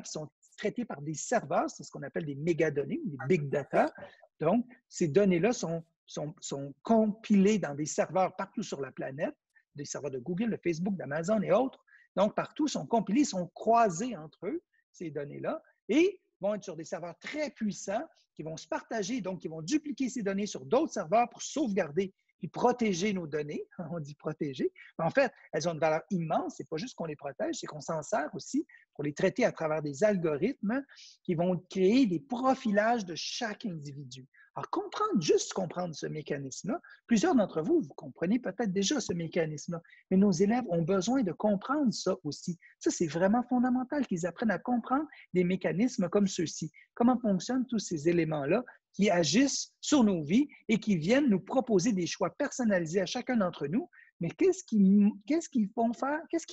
qui sont traitées par des serveurs, c'est ce qu'on appelle des mégadonnées, des big data. Donc, ces données-là sont compilées dans des serveurs partout sur la planète, des serveurs de Google, de Facebook, d'Amazon et autres. Donc, partout, sont compilés, sont croisés entre eux, ces données-là, et vont être sur des serveurs très puissants qui vont se partager, donc qui vont dupliquer ces données sur d'autres serveurs pour sauvegarder et protéger nos données. On dit protéger. Mais en fait, elles ont une valeur immense. Ce n'est pas juste qu'on les protège, c'est qu'on s'en sert aussi pour les traiter à travers des algorithmes qui vont créer des profilages de chaque individu. Alors, juste comprendre ce mécanisme-là, plusieurs d'entre vous, vous comprenez peut-être déjà ce mécanisme-là, mais nos élèves ont besoin de comprendre ça aussi. Ça, c'est vraiment fondamental qu'ils apprennent à comprendre des mécanismes comme ceux-ci. Comment fonctionnent tous ces éléments-là qui agissent sur nos vies et qui viennent nous proposer des choix personnalisés à chacun d'entre nous Mais qu'est-ce qu'ils font faire? Qu'est-ce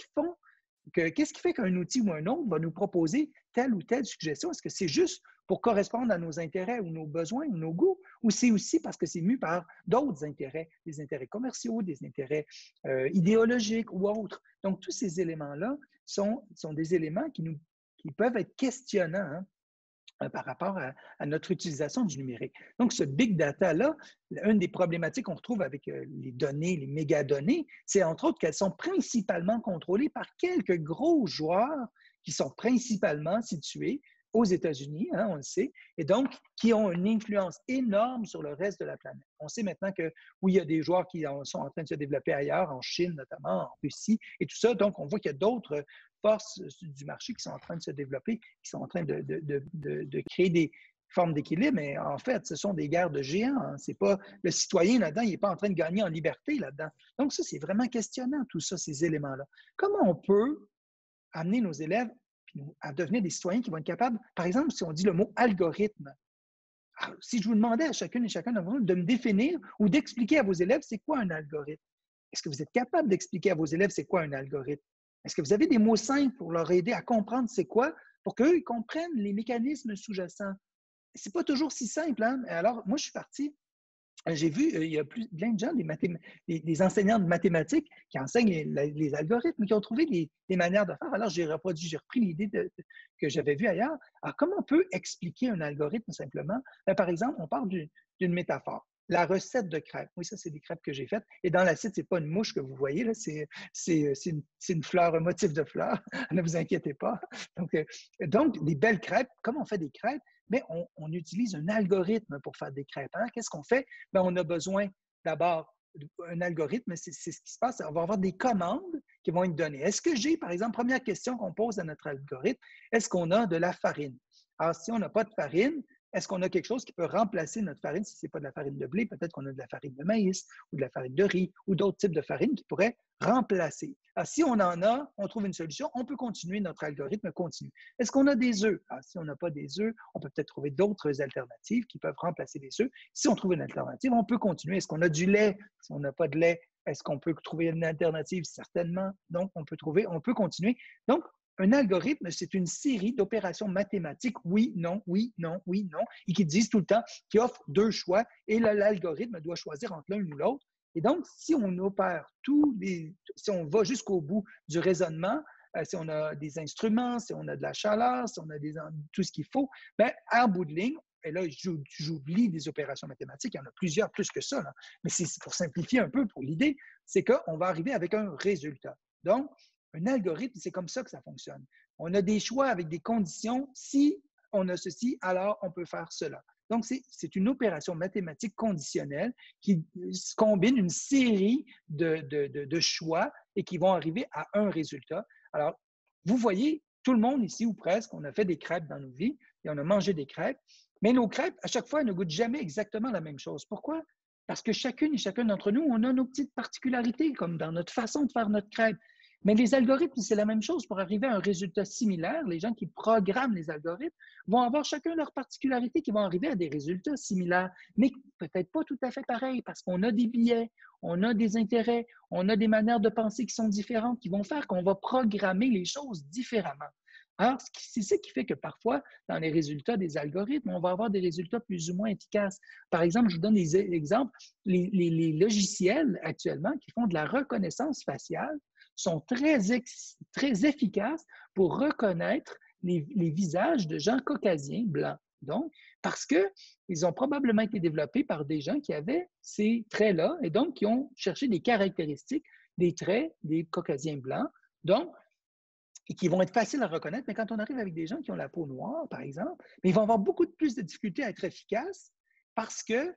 qui fait qu'un outil ou un autre va nous proposer telle ou telle suggestion? Est-ce que c'est juste pour correspondre à nos intérêts ou nos besoins ou nos goûts? Ou c'est aussi parce que c'est mu par d'autres intérêts, des intérêts commerciaux, des intérêts idéologiques ou autres? Donc, tous ces éléments-là sont des éléments qui peuvent être questionnants par rapport à notre utilisation du numérique. Donc, ce big data-là, une des problématiques qu'on retrouve avec les données, les mégadonnées, c'est entre autres qu'elles sont principalement contrôlées par quelques gros joueurs qui sont principalement situés aux États-Unis, hein, on le sait, et donc qui ont une influence énorme sur le reste de la planète. On sait maintenant que oui, il y a des joueurs qui sont en train de se développer ailleurs, en Chine notamment, en Russie, et tout ça. Donc, on voit qu'il y a d'autres forces du marché qui sont en train de se développer, qui sont en train de créer des formes d'équilibre, mais en fait, ce sont des guerres de géants. Hein. C'est pas, le citoyen là-dedans, il n'est pas en train de gagner en liberté là-dedans. Donc, ça, c'est vraiment questionnant, tout ça, ces éléments-là. Comment on peut amener nos élèves à devenir des citoyens qui vont être capables, par exemple, si on dit le mot algorithme, alors, si je vous demandais à chacune et chacun d'entre vous de me définir ou d'expliquer à vos élèves c'est quoi un algorithme, est-ce que vous êtes capable d'expliquer à vos élèves c'est quoi un algorithme? Est-ce que vous avez des mots simples pour leur aider à comprendre c'est quoi, pour qu'eux ils comprennent les mécanismes sous-jacents? C'est pas toujours si simple, hein? Alors, moi, je suis parti. J'ai vu, il y a plein de gens, des enseignants de mathématiques qui enseignent les algorithmes, qui ont trouvé des manières de faire. Alors, j'ai repris l'idée que j'avais vue ailleurs. Alors, comment on peut expliquer un algorithme simplement? Bien, par exemple, on parle d'une métaphore. La recette de crêpes. Oui, ça, c'est des crêpes que j'ai faites. Et dans l'assiette, ce n'est pas une mouche que vous voyez, là, c'est une fleur, un motif de fleur. Ne vous inquiétez pas. Donc, des belles crêpes. Comment on fait des crêpes? Mais on utilise un algorithme pour faire des crêpes. Hein? Qu'est-ce qu'on fait? Bien, on a besoin d'abord d'un algorithme, c'est ce qui se passe. On va avoir des commandes qui vont être données. Est-ce que j'ai, par exemple, première question qu'on pose à notre algorithme, est-ce qu'on a de la farine? Alors, si on n'a pas de farine, est-ce qu'on a quelque chose qui peut remplacer notre farine? Si ce n'est pas de la farine de blé, peut-être qu'on a de la farine de maïs ou de la farine de riz ou d'autres types de farine qui pourraient remplacer. Alors, si on en a, on trouve une solution, on peut continuer, notre algorithme continue. Est-ce qu'on a des œufs? Alors, si on n'a pas des œufs, on peut peut-être trouver d'autres alternatives qui peuvent remplacer les œufs. Si on trouve une alternative, on peut continuer. Est-ce qu'on a du lait? Si on n'a pas de lait, est-ce qu'on peut trouver une alternative? Certainement. Donc, on peut continuer. Donc, un algorithme, c'est une série d'opérations mathématiques, oui, non, oui, non, oui, non, et qui disent tout le temps, qui offrent deux choix, et l'algorithme doit choisir entre l'un ou l'autre. Et donc, si on opère si on va jusqu'au bout du raisonnement, si on a des instruments, si on a de la chaleur, si on a tout ce qu'il faut, bien, en bout de ligne, et là, j'oublie des opérations mathématiques, il y en a plusieurs, plus que ça, là. Mais c'est pour simplifier un peu pour l'idée, c'est qu'on va arriver avec un résultat. Donc, un algorithme, c'est comme ça que ça fonctionne. On a des choix avec des conditions. Si on a ceci, alors on peut faire cela. Donc, c'est une opération mathématique conditionnelle qui combine une série de choix et qui vont arriver à un résultat. Alors, vous voyez, tout le monde ici, ou presque, on a fait des crêpes dans nos vies et on a mangé des crêpes. Mais nos crêpes, à chaque fois, elles ne goûtent jamais exactement la même chose. Pourquoi? Parce que chacune et chacun d'entre nous, on a nos petites particularités, comme dans notre façon de faire notre crêpe. Mais les algorithmes, c'est la même chose. Pour arriver à un résultat similaire, les gens qui programment les algorithmes vont avoir chacun leurs particularités qui vont arriver à des résultats similaires, mais peut-être pas tout à fait pareils parce qu'on a des biais, on a des intérêts, on a des manières de penser qui sont différentes, qui vont faire qu'on va programmer les choses différemment. Alors, c'est ce qui fait que parfois, dans les résultats des algorithmes, on va avoir des résultats plus ou moins efficaces. Par exemple, je vous donne des exemples. Les logiciels actuellement qui font de la reconnaissance faciale sont très efficaces pour reconnaître les visages de gens caucasiens blancs. Donc, parce qu'ils ont probablement été développés par des gens qui avaient ces traits-là et donc qui ont cherché des caractéristiques, des traits des caucasiens blancs, donc, et qui vont être faciles à reconnaître. Mais quand on arrive avec des gens qui ont la peau noire, par exemple, ils vont avoir beaucoup plus de difficultés à être efficaces parce que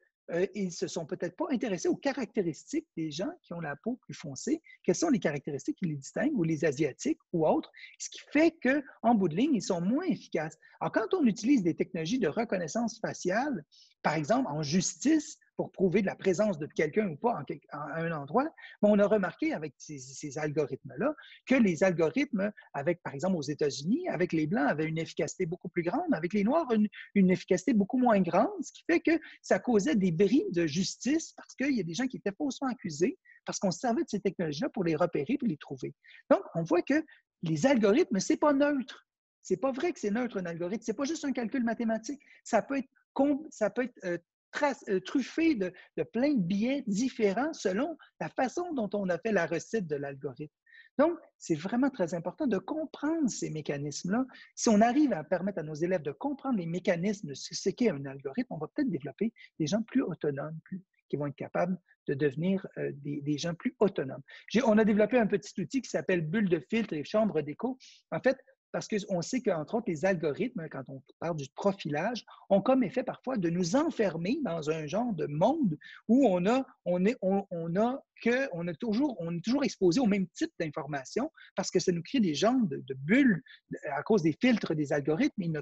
ils ne se sont peut-être pas intéressés aux caractéristiques des gens qui ont la peau plus foncée. Quelles sont les caractéristiques qui les distinguent, ou les Asiatiques ou autres, ce qui fait qu'en bout de ligne, ils sont moins efficaces. Alors, quand on utilise des technologies de reconnaissance faciale, par exemple en justice, pour prouver de la présence de quelqu'un ou pas à un endroit. Mais on a remarqué avec ces algorithmes-là que les algorithmes, avec, par exemple, aux États-Unis, avec les Blancs, avaient une efficacité beaucoup plus grande, avec les Noirs, une efficacité beaucoup moins grande, ce qui fait que ça causait des bris de justice parce qu'il y a des gens qui étaient faussement accusés parce qu'on se servait de ces technologies-là pour les repérer et les trouver. Donc, on voit que les algorithmes, ce n'est pas neutre. Ce n'est pas vrai que c'est neutre un algorithme. Ce n'est pas juste un calcul mathématique. Ça peut être truffé de plein de biais différents selon la façon dont on a fait la recette de l'algorithme. Donc, c'est vraiment très important de comprendre ces mécanismes-là. Si on arrive à permettre à nos élèves de comprendre les mécanismes de ce qu'est un algorithme, on va peut-être développer des gens plus autonomes, qui vont être capables de devenir des gens plus autonomes. On a développé un petit outil qui s'appelle bulle de filtre et chambre d'écho. En fait, parce qu'on sait qu'entre autres, les algorithmes, quand on parle du profilage, ont comme effet parfois de nous enfermer dans un genre de monde où on est toujours exposé au même type d'informations parce que ça nous crée des genres de bulles à cause des filtres des algorithmes et nos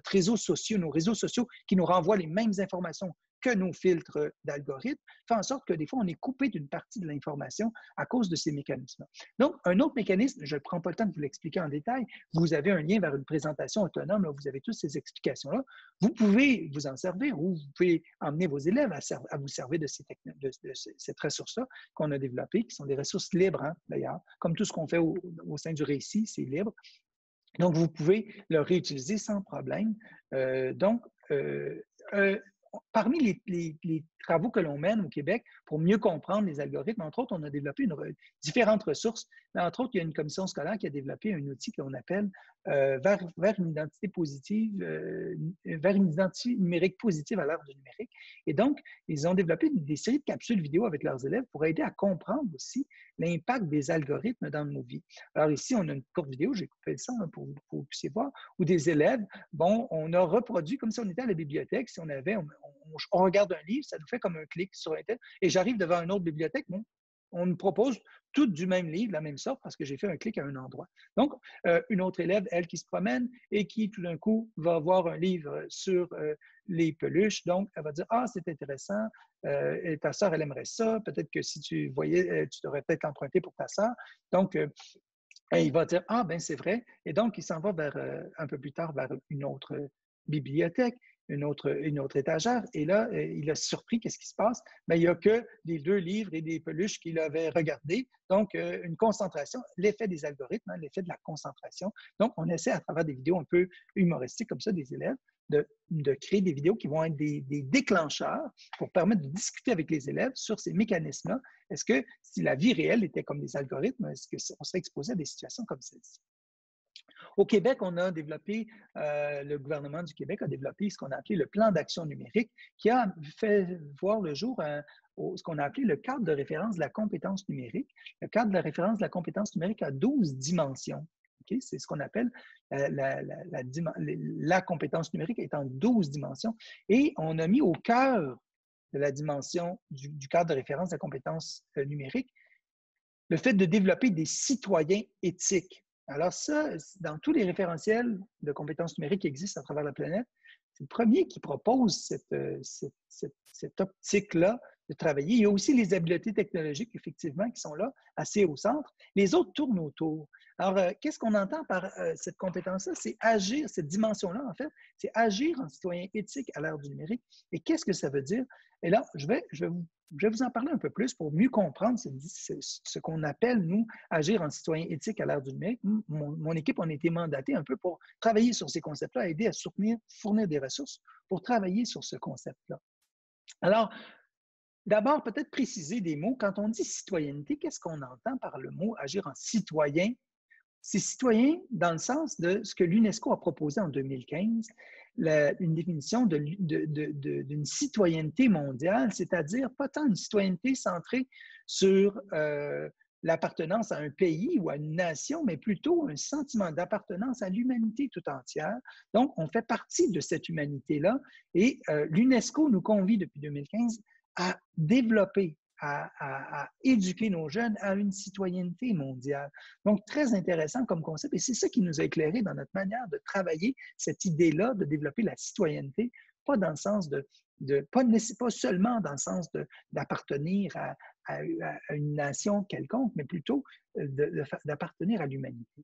réseaux sociaux qui nous renvoient les mêmes informations que nos filtres d'algorithmes, fait en sorte que des fois, on est coupé d'une partie de l'information à cause de ces mécanismes. Donc, un autre mécanisme, je ne prends pas le temps de vous l'expliquer en détail, vous avez un lien vers une présentation autonome, là, vous avez toutes ces explications-là. Vous pouvez vous en servir ou vous pouvez emmener vos élèves à vous servir de cette ressource-là qu'on a développée, qui sont des ressources libres, hein, d'ailleurs. Comme tout ce qu'on fait au sein du récit, c'est libre. Donc, vous pouvez le réutiliser sans problème. Parmi les travaux que l'on mène au Québec pour mieux comprendre les algorithmes, entre autres, on a développé différentes ressources. Entre autres, il y a une commission scolaire qui a développé un outil qu'on appelle vers une identité positive, vers une identité numérique positive à l'ère du numérique. Et donc, ils ont développé des séries de capsules vidéo avec leurs élèves pour aider à comprendre aussi l'impact des algorithmes dans nos vies. Alors ici, on a une courte vidéo, j'ai coupé ça pour que vous puissiez voir, où des élèves, on a reproduit comme si on était à la bibliothèque, si on regarde un livre, ça nous fait comme un clic sur un tel, et j'arrive devant une autre bibliothèque, on me propose tout du même livre, la même sorte, parce que j'ai fait un clic à un endroit. Donc, une autre élève, elle, qui se promène et qui, tout d'un coup, va voir un livre sur les peluches. Donc, elle va dire, ah, c'est intéressant, et ta sœur, elle aimerait ça. Peut-être que si tu voyais, tu devrais peut-être l'emprunter pour ta sœur. Donc, il va dire, ah, ben c'est vrai. Et donc, il s'en va un peu plus tard vers une autre bibliothèque, une autre étagère. Et là, il a surpris, qu'est-ce qui se passe? Bien, il n'y a que des 2 livres et des peluches qu'il avait regardés. Donc, une concentration, l'effet des algorithmes, hein, l'effet de la concentration. Donc, on essaie à travers des vidéos un peu humoristiques comme ça des élèves de créer des vidéos qui vont être des déclencheurs pour permettre de discuter avec les élèves sur ces mécanismes-là. Est-ce que si la vie réelle était comme des algorithmes, est-ce qu'on serait exposé à des situations comme celle-ci? Au Québec, on a développé, le gouvernement du Québec a développé ce qu'on a appelé le plan d'action numérique qui a fait voir le jour ce qu'on a appelé le cadre de référence de la compétence numérique. Le cadre de la référence de la compétence numérique a 12 dimensions. Okay? C'est ce qu'on appelle la compétence numérique est en 12 dimensions. Et on a mis au cœur de la dimension du cadre de référence de la compétence numérique le fait de développer des citoyens éthiques. Alors ça, dans tous les référentiels de compétences numériques qui existent à travers la planète, c'est le premier qui propose cette optique-là de travailler. Il y a aussi les habiletés technologiques, effectivement, qui sont là, assez au centre. Les autres tournent autour. Alors, qu'est-ce qu'on entend par cette compétence-là? C'est agir, cette dimension-là, en fait, c'est agir en citoyen éthique à l'ère du numérique. Et qu'est-ce que ça veut dire? Et là, je vais vous en parler un peu plus pour mieux comprendre ce qu'on appelle, nous, agir en citoyen éthique à l'ère du numérique. Mon équipe, on a été mandaté un peu pour travailler sur ces concepts-là, aider à fournir des ressources pour travailler sur ce concept-là. Alors, d'abord, peut-être préciser des mots. Quand on dit citoyenneté, qu'est-ce qu'on entend par le mot agir en citoyen? C'est citoyen dans le sens de ce que l'UNESCO a proposé en 2015, une définition d'une citoyenneté mondiale, c'est-à-dire pas tant une citoyenneté centrée sur l'appartenance à un pays ou à une nation, mais plutôt un sentiment d'appartenance à l'humanité tout entière. Donc, on fait partie de cette humanité-là et l'UNESCO nous convie depuis 2015 à développer, à éduquer nos jeunes à une citoyenneté mondiale. Donc, très intéressant comme concept et c'est ça qui nous a éclairé dans notre manière de travailler cette idée-là de développer la citoyenneté, pas dans le sens de pas seulement dans le sens d'appartenir à une nation quelconque, mais plutôt d'appartenir à l'humanité.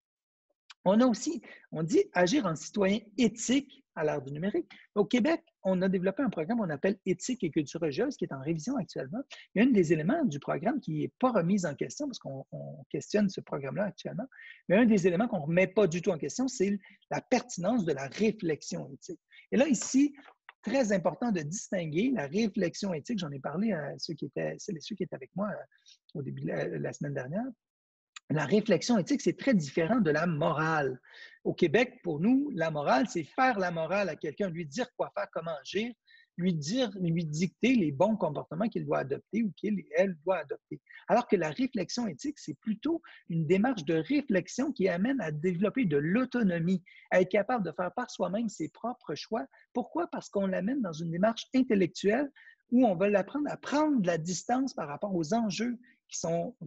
On a aussi, on dit agir en citoyen éthique à l'ère du numérique. Au Québec, on a développé un programme qu'on appelle Éthique et culture religieuse qui est en révision actuellement. Il y a un des éléments du programme qui n'est pas remis en question parce qu'on questionne ce programme-là actuellement, mais un des éléments qu'on ne remet pas du tout en question, c'est la pertinence de la réflexion éthique. Et là, ici, très important de distinguer la réflexion éthique. J'en ai parlé à ceux qui étaient avec moi au début de la semaine dernière. La réflexion éthique, c'est très différent de la morale. Au Québec, pour nous, la morale, c'est faire la morale à quelqu'un, lui dire quoi faire, comment agir, lui dicter les bons comportements qu'il doit adopter ou qu'elle doit adopter. Alors que la réflexion éthique, c'est plutôt une démarche de réflexion qui amène à développer de l'autonomie, à être capable de faire par soi-même ses propres choix. Pourquoi? Parce qu'on l'amène dans une démarche intellectuelle où on va l'apprendre à prendre de la distance par rapport aux enjeux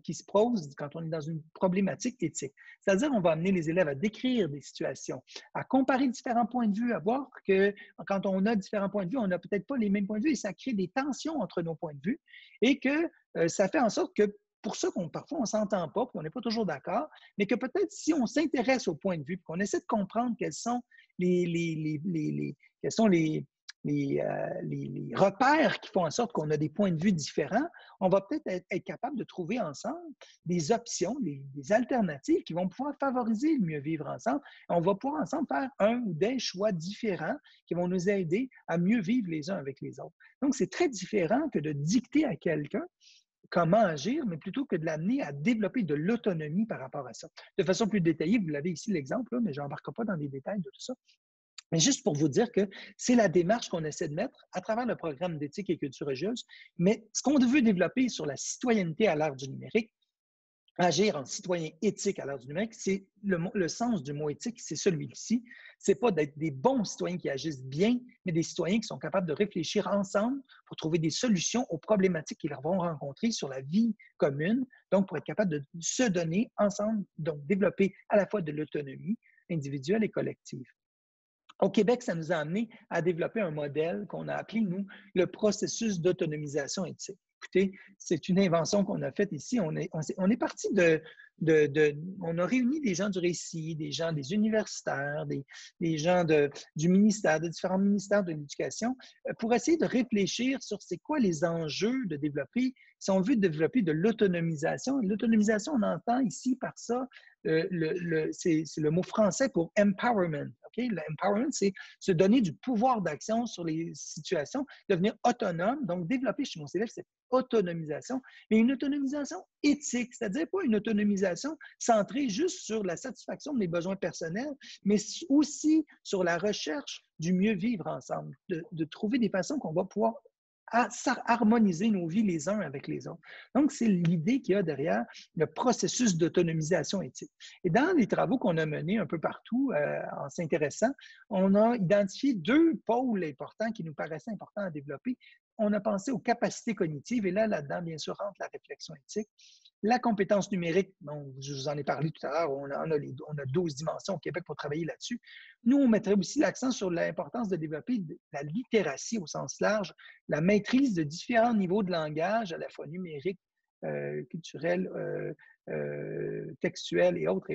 qui se posent quand on est dans une problématique éthique. C'est-à-dire, on va amener les élèves à décrire des situations, à comparer différents points de vue, à voir que quand on a différents points de vue, on n'a peut-être pas les mêmes points de vue et ça crée des tensions entre nos points de vue et que ça fait en sorte que pour ça parfois on ne s'entend pas, qu'on n'est pas toujours d'accord, mais que peut-être si on s'intéresse aux points de vue, qu'on essaie de comprendre quels sont les repères qui font en sorte qu'on a des points de vue différents, on va peut-être être capable de trouver ensemble des options, des alternatives qui vont pouvoir favoriser le mieux vivre ensemble. On va pouvoir ensemble faire un ou des choix différents qui vont nous aider à mieux vivre les uns avec les autres. Donc, c'est très différent que de dicter à quelqu'un comment agir, mais plutôt que de l'amener à développer de l'autonomie par rapport à ça. De façon plus détaillée, vous l'avez ici l'exemple, mais je n'embarquerai pas dans les détails de tout ça. Mais juste pour vous dire que c'est la démarche qu'on essaie de mettre à travers le programme d'éthique et culture religieuse. Mais ce qu'on veut développer sur la citoyenneté à l'ère du numérique, agir en citoyen éthique à l'ère du numérique, c'est le sens du mot éthique, c'est celui-ci. Ce n'est pas d'être des bons citoyens qui agissent bien, mais des citoyens qui sont capables de réfléchir ensemble pour trouver des solutions aux problématiques qu'ils vont rencontrer sur la vie commune, donc pour être capable de se donner ensemble, donc développer à la fois de l'autonomie individuelle et collective. Au Québec, ça nous a amené à développer un modèle qu'on a appelé, nous, le processus d'autonomisation éthique. Écoutez, c'est une invention qu'on a faite ici. On est parti on a réuni des gens du récit, des gens des universitaires, des gens du ministère, de différents ministères de l'Éducation, pour essayer de réfléchir sur c'est quoi les enjeux de développer, si on veut développer de l'autonomisation. L'autonomisation, on entend ici par ça, c'est le mot français pour empowerment. Okay? L'empowerment, c'est se donner du pouvoir d'action sur les situations, devenir autonome, donc développer chez nos élèves cette autonomisation, mais une autonomisation éthique, c'est-à-dire pas une autonomisation centrée juste sur la satisfaction des besoins personnels, mais aussi sur la recherche du mieux vivre ensemble, de trouver des façons qu'on va pouvoir harmoniser nos vies les uns avec les autres. Donc, c'est l'idée qu'il y a derrière le processus d'autonomisation éthique. Et dans les travaux qu'on a menés un peu partout en s'intéressant, on a identifié deux pôles importants qui nous paraissaient importants à développer. On a pensé aux capacités cognitives et là-dedans, bien sûr, rentre la réflexion éthique. La compétence numérique, bon, je vous en ai parlé tout à l'heure, on a 12 dimensions au Québec pour travailler là-dessus. Nous, on mettrait aussi l'accent sur l'importance de développer la littératie au sens large, la maîtrise de différents niveaux de langage, à la fois numérique, culturel, textuel et autres.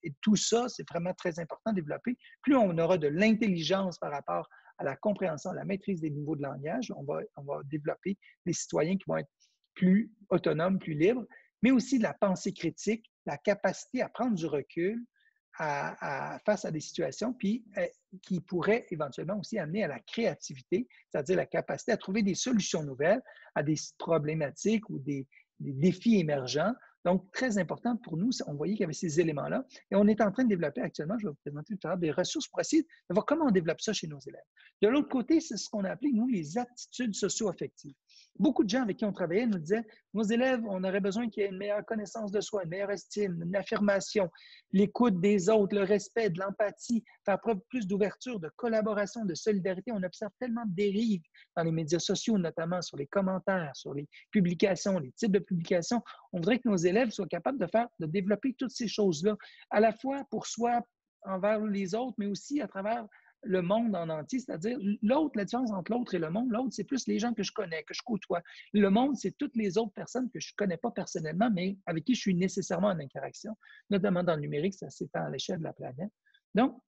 Et tout ça, c'est vraiment très important de développer. Plus on aura de l'intelligence par rapport à la compréhension, à la maîtrise des niveaux de langage, on va développer des citoyens qui vont être plus autonomes, plus libres, mais aussi de la pensée critique, la capacité à prendre du recul face à des situations, puis qui pourraient éventuellement aussi amener à la créativité, c'est-à-dire la capacité à trouver des solutions nouvelles à des problématiques ou des défis émergents. Donc, très important pour nous, on voyait qu'il y avait ces éléments-là. Et on est en train de développer actuellement, je vais vous présenter tout à l'heure, des ressources pour essayer de voir comment on développe ça chez nos élèves. De l'autre côté, c'est ce qu'on a appelé, nous, les aptitudes socio-affectives. Beaucoup de gens avec qui on travaillait nous disaient, nos élèves, on aurait besoin qu'il y ait une meilleure connaissance de soi, une meilleure estime, une affirmation, l'écoute des autres, le respect, de l'empathie, faire preuve plus d'ouverture, de collaboration, de solidarité. On observe tellement de dérives dans les médias sociaux, notamment sur les commentaires, sur les publications, les types de publications. On voudrait que nos élèves soient capables de développer toutes ces choses-là, à la fois pour soi, envers les autres, mais aussi à travers le monde en entier, c'est-à-dire l'autre, la différence entre l'autre et le monde, l'autre, c'est plus les gens que je connais, que je côtoie. Le monde, c'est toutes les autres personnes que je ne connais pas personnellement, mais avec qui je suis nécessairement en interaction, notamment dans le numérique, ça s'étend à l'échelle de la planète. Donc,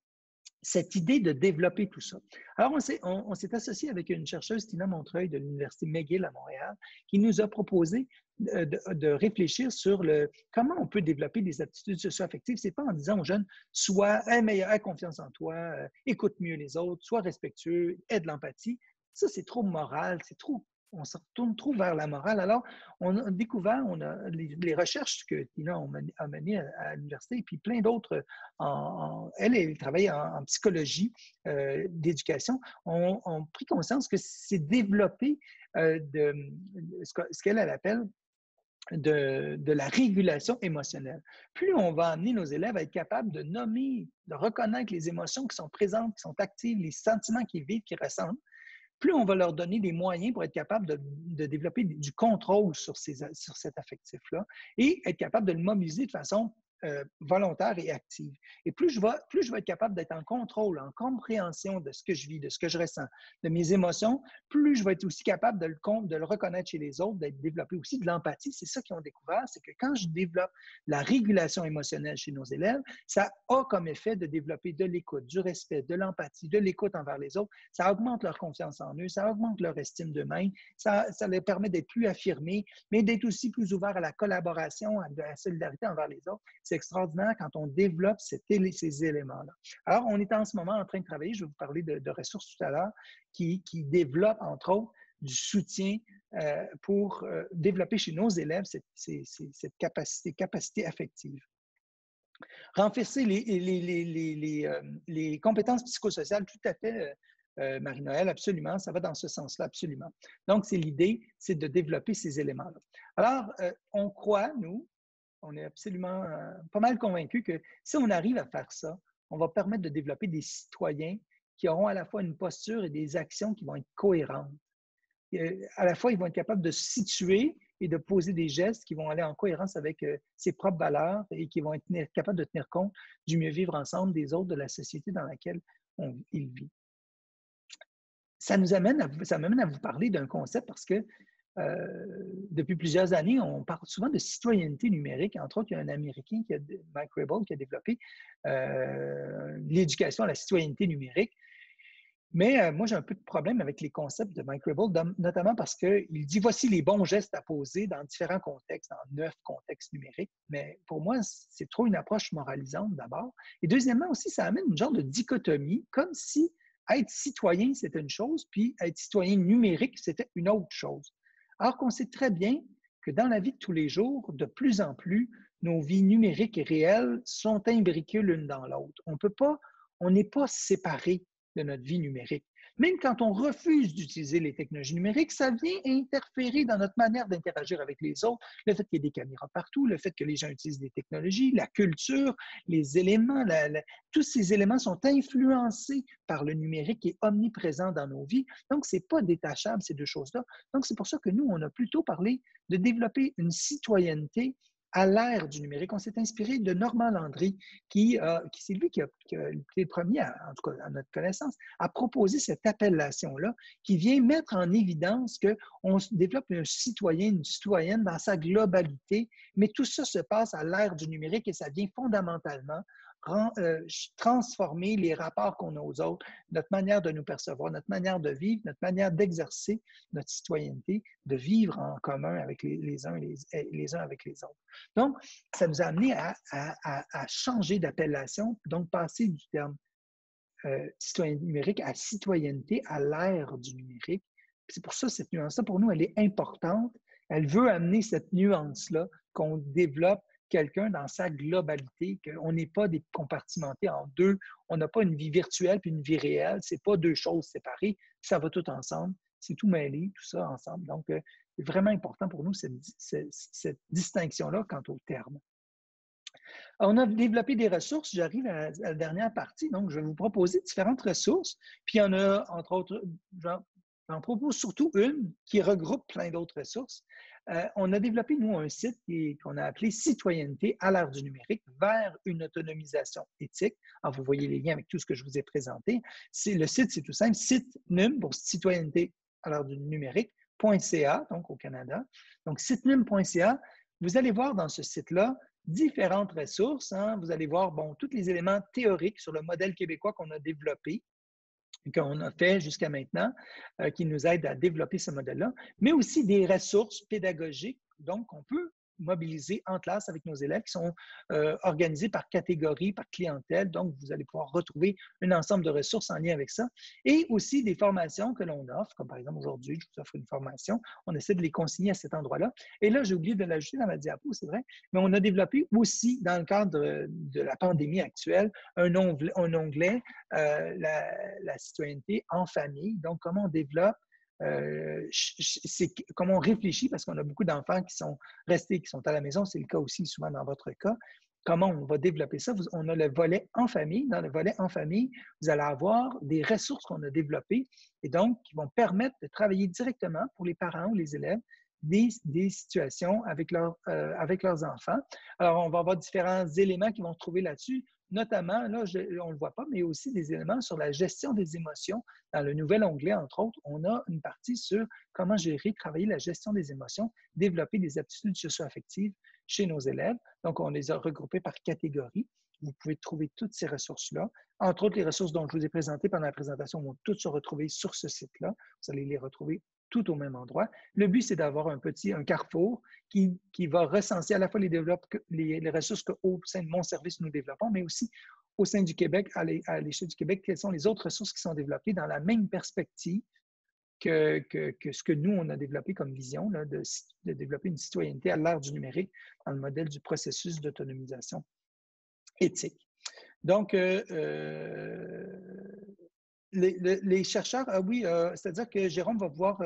cette idée de développer tout ça. Alors, on s'est associé avec une chercheuse, Tina Montreuil, de l'Université McGill à Montréal, qui nous a proposé de réfléchir sur comment on peut développer des aptitudes socio-affectives. Ce n'est pas en disant aux jeunes, sois meilleur, aie confiance en toi, écoute mieux les autres, sois respectueux, aie de l'empathie. Ça, c'est trop moral, c'est trop. On se retourne trop vers la morale. Alors, on a découvert, les recherches que Tina a menées à l'université, et puis plein d'autres, elle travaille en psychologie d'éducation, ont pris conscience que c'est développer ce qu'elle appelle de la régulation émotionnelle. Plus on va amener nos élèves à être capables de nommer, de reconnaître les émotions qui sont présentes, qui sont actives, les sentiments qu'ils vivent, qu'ils ressentent, plus on va leur donner des moyens pour être capable de développer du contrôle sur cet affectif-là et être capable de le mobiliser de façon volontaire et active. Et plus je vais être capable d'être en contrôle, en compréhension de ce que je vis, de ce que je ressens, de mes émotions, plus je vais être aussi capable de le reconnaître chez les autres, d'être développé aussi de l'empathie. C'est ça qu'ils ont découvert, c'est que quand je développe la régulation émotionnelle chez nos élèves, ça a comme effet de développer de l'écoute, du respect, de l'empathie, de l'écoute envers les autres. Ça augmente leur confiance en eux, ça augmente leur estime d'eux-mêmes, ça leur permet d'être plus affirmés, mais d'être aussi plus ouverts à la collaboration, à la solidarité envers les autres. C'est extraordinaire quand on développe ces éléments-là. Alors, on est en ce moment en train de travailler, je vais vous parler de ressources tout à l'heure, qui développent, entre autres, du soutien pour développer chez nos élèves cette capacité affective. Renforcer les compétences psychosociales, tout à fait, Marie-Noël, absolument, ça va dans ce sens-là, absolument. Donc, c'est l'idée, c'est de développer ces éléments-là. Alors, on croit, nous, on est absolument pas mal convaincus que si on arrive à faire ça, on va permettre de développer des citoyens qui auront à la fois une posture et des actions qui vont être cohérentes. À la fois, ils vont être capables de se situer et de poser des gestes qui vont aller en cohérence avec ses propres valeurs et qui vont être capables de tenir compte du mieux vivre ensemble des autres, de la société dans laquelle ils vivent. Ça m'amène à vous parler d'un concept parce que depuis plusieurs années, on parle souvent de citoyenneté numérique. Entre autres, il y a un Américain, Mike Rabel, qui a développé l'éducation à la citoyenneté numérique. Mais moi, j'ai un peu de problème avec les concepts de Mike Rabel, notamment parce qu'il dit voici les bons gestes à poser dans différents contextes, dans 9 contextes numériques. Mais pour moi, c'est trop une approche moralisante d'abord. Et deuxièmement aussi, ça amène une genre de dichotomie, comme si être citoyen, c'était une chose, puis être citoyen numérique, c'était une autre chose. Alors qu'on sait très bien que dans la vie de tous les jours, de plus en plus, nos vies numériques et réelles sont imbriquées l'une dans l'autre. On n'est pas séparés de notre vie numérique. Même quand on refuse d'utiliser les technologies numériques, ça vient interférer dans notre manière d'interagir avec les autres. Le fait qu'il y ait des caméras partout, le fait que les gens utilisent des technologies, la culture, les éléments, tous ces éléments sont influencés par le numérique qui est omniprésent dans nos vies. Donc, ce n'est pas détachable, ces deux choses-là. Donc, c'est pour ça que nous, on a plutôt parlé de développer une citoyenneté à l'ère du numérique. On s'est inspiré de Normand Landry, c'est lui qui a été le premier, en tout cas à notre connaissance, à proposer cette appellation-là, qui vient mettre en évidence qu'on développe un citoyen, une citoyenne dans sa globalité, mais tout ça se passe à l'ère du numérique et ça vient fondamentalement transformer les rapports qu'on a aux autres, notre manière de nous percevoir, notre manière de vivre, notre manière d'exercer notre citoyenneté, de vivre en commun avec les uns avec les autres. Donc, ça nous a amené à changer d'appellation, donc passer du terme citoyen numérique à citoyenneté à l'ère du numérique. C'est pour ça, cette nuance-là, pour nous, elle est importante. Elle veut amener cette nuance-là qu'on développe quelqu'un dans sa globalité, qu'on n'est pas des compartimentés en deux, on n'a pas une vie virtuelle puis une vie réelle, ce n'est pas deux choses séparées, ça va tout ensemble, c'est tout mêlé, tout ça ensemble. Donc, c'est vraiment important pour nous cette distinction-là quant au terme. On a développé des ressources, j'arrive à la dernière partie, donc je vais vous proposer différentes ressources, puis il y en a, entre autres, J'en propose surtout une qui regroupe plein d'autres ressources. On a développé, nous, un site qu'on a appelé Citoyenneté à l'ère du numérique vers une autonomisation éthique. Alors, vous voyez les liens avec tout ce que je vous ai présenté. Le site, c'est tout simple, CITNUM pour Citoyenneté à l'ère du numérique.ca, donc au Canada. Donc, citnum.ca, vous allez voir dans ce site-là différentes ressources. Hein. Vous allez voir, bon, tous les éléments théoriques sur le modèle québécois qu'on a développé, qu'on a fait jusqu'à maintenant, qui nous aident à développer ce modèle-là, mais aussi des ressources pédagogiques. Donc, on peut mobiliser en classe avec nos élèves qui sont organisés par catégorie, par clientèle. Donc, vous allez pouvoir retrouver un ensemble de ressources en lien avec ça. Et aussi des formations que l'on offre, comme par exemple aujourd'hui, je vous offre une formation. On essaie de les consigner à cet endroit-là. Et là, j'ai oublié de l'ajouter dans ma diapo, c'est vrai, mais on a développé aussi, dans le cadre de la pandémie actuelle, un onglet la citoyenneté en famille. Donc, comment on développe comment on réfléchit, parce qu'on a beaucoup d'enfants qui sont restés, qui sont à la maison, c'est le cas aussi souvent dans votre cas. Comment on va développer ça? On a le volet en famille. Dans le volet en famille, vous allez avoir des ressources qu'on a développées et donc qui vont permettre de travailler directement pour les parents ou les élèves des situations avec leurs enfants. Alors, on va avoir différents éléments qui vont se trouver là-dessus. Notamment, là, on ne le voit pas, mais aussi des éléments sur la gestion des émotions. Dans le nouvel onglet, entre autres, on a une partie sur comment gérer, travailler la gestion des émotions, développer des aptitudes socio-affectives chez nos élèves. Donc, on les a regroupés par catégorie. Vous pouvez trouver toutes ces ressources-là. Entre autres, les ressources dont je vous ai présentées pendant la présentation vont toutes se retrouver sur ce site-là. Vous allez les retrouver tout au même endroit. Le but, c'est d'avoir un carrefour qui va recenser à la fois les ressources qu'au sein de mon service nous développons, mais aussi au sein du Québec, à l'échelle du Québec, quelles sont les autres ressources qui sont développées dans la même perspective que ce que nous, on a développé comme vision, là, de développer une citoyenneté à l'ère du numérique dans le modèle du processus d'autonomisation éthique. Donc, les chercheurs, oui, c'est-à-dire que Jérôme va pouvoir,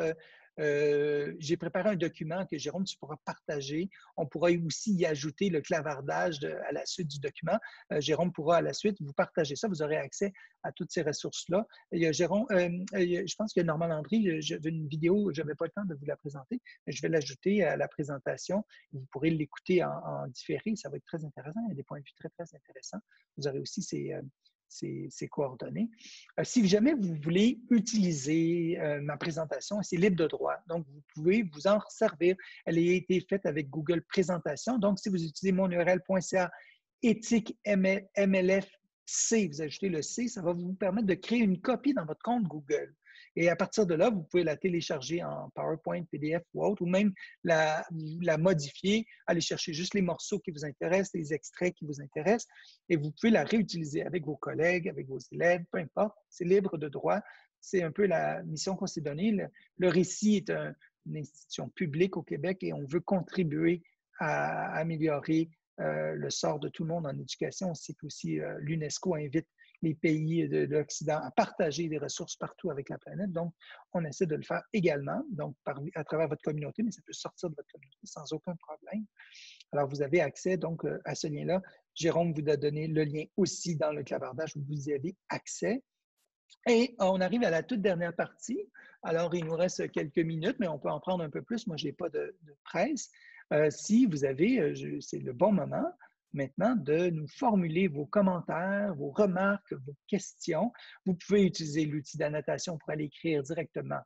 j'ai préparé un document que Jérôme, tu pourras partager. On pourra aussi y ajouter le clavardage à la suite du document. Jérôme pourra à la suite vous partager ça. Vous aurez accès à toutes ces ressources-là. Il y a Jérôme, je pense que Normand Landry, j'avais une vidéo, je n'avais pas le temps de vous la présenter, mais je vais l'ajouter à la présentation. Vous pourrez l'écouter en différé. Ça va être très intéressant. Il y a des points de vue très, très intéressants. Vous aurez aussi ces coordonnées. Si jamais vous voulez utiliser ma présentation, c'est libre de droit. Donc, vous pouvez vous en servir. Elle a été faite avec Google Présentation. Donc, si vous utilisez mon URL.ca éthique MLFC, vous ajoutez le C, ça va vous permettre de créer une copie dans votre compte Google. Et à partir de là, vous pouvez la télécharger en PowerPoint, PDF ou autre, ou même la modifier, aller chercher juste les morceaux qui vous intéressent, les extraits qui vous intéressent, et vous pouvez la réutiliser avec vos collègues, avec vos élèves, peu importe, c'est libre de droit. C'est un peu la mission qu'on s'est donnée. Le Récit est une institution publique au Québec et on veut contribuer à améliorer le sort de tout le monde en éducation. C'est qu'aussi l'UNESCO invite les pays de l'Occident à partager des ressources partout avec la planète. Donc, on essaie de le faire également, donc à travers votre communauté, mais ça peut sortir de votre communauté sans aucun problème. Alors, vous avez accès donc à ce lien-là. Jérôme vous a donné le lien aussi dans le clavardage où vous y avez accès. Et on arrive à la toute dernière partie. Alors, il nous reste quelques minutes, mais on peut en prendre un peu plus. Moi, je n'ai pas de presse. Si vous avez, c'est le bon moment maintenant de nous formuler vos commentaires, vos remarques, vos questions. Vous pouvez utiliser l'outil d'annotation pour aller écrire directement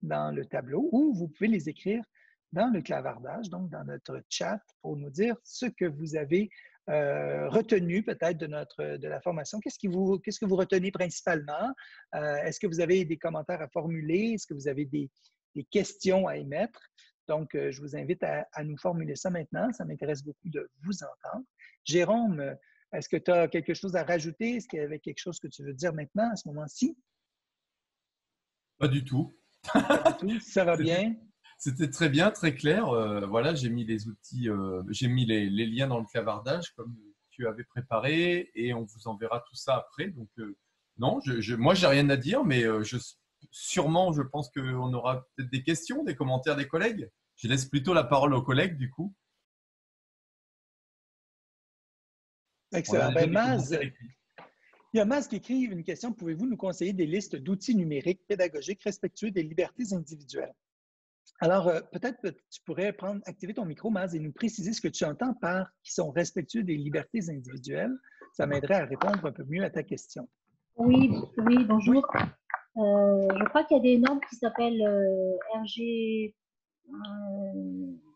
dans le tableau ou vous pouvez les écrire dans le clavardage, donc dans notre chat, pour nous dire ce que vous avez retenu peut-être de la formation. Qu'est-ce que vous retenez principalement? Est-ce que vous avez des commentaires à formuler? Est-ce que vous avez des questions à émettre? Donc, je vous invite à nous formuler ça maintenant. Ça m'intéresse beaucoup de vous entendre. Jérôme, est-ce que tu as quelque chose à rajouter? Est-ce qu'il y avait quelque chose que tu veux dire maintenant à ce moment-ci? Pas du tout. Pas du tout. Ça va bien? C'était très bien, très clair. Voilà, j'ai mis les outils, j'ai mis les liens dans le clavardage comme tu avais préparé et on vous enverra tout ça après. Donc, non, moi, j'ai rien à dire, mais sûrement, je pense qu'on aura peut-être des questions, des commentaires des collègues. Je laisse plutôt la parole aux collègues, du coup. Excellent. Ben, Maz, il Il y a Mas qui écrit une question. Pouvez-vous nous conseiller des listes d'outils numériques pédagogiques respectueux des libertés individuelles? Alors, peut-être que tu pourrais activer ton micro, Maz, et nous préciser ce que tu entends par qui sont respectueux des libertés individuelles. Ça m'aiderait à répondre un peu mieux à ta question. Oui, bonjour. Oui. Je crois qu'il y a des normes qui s'appellent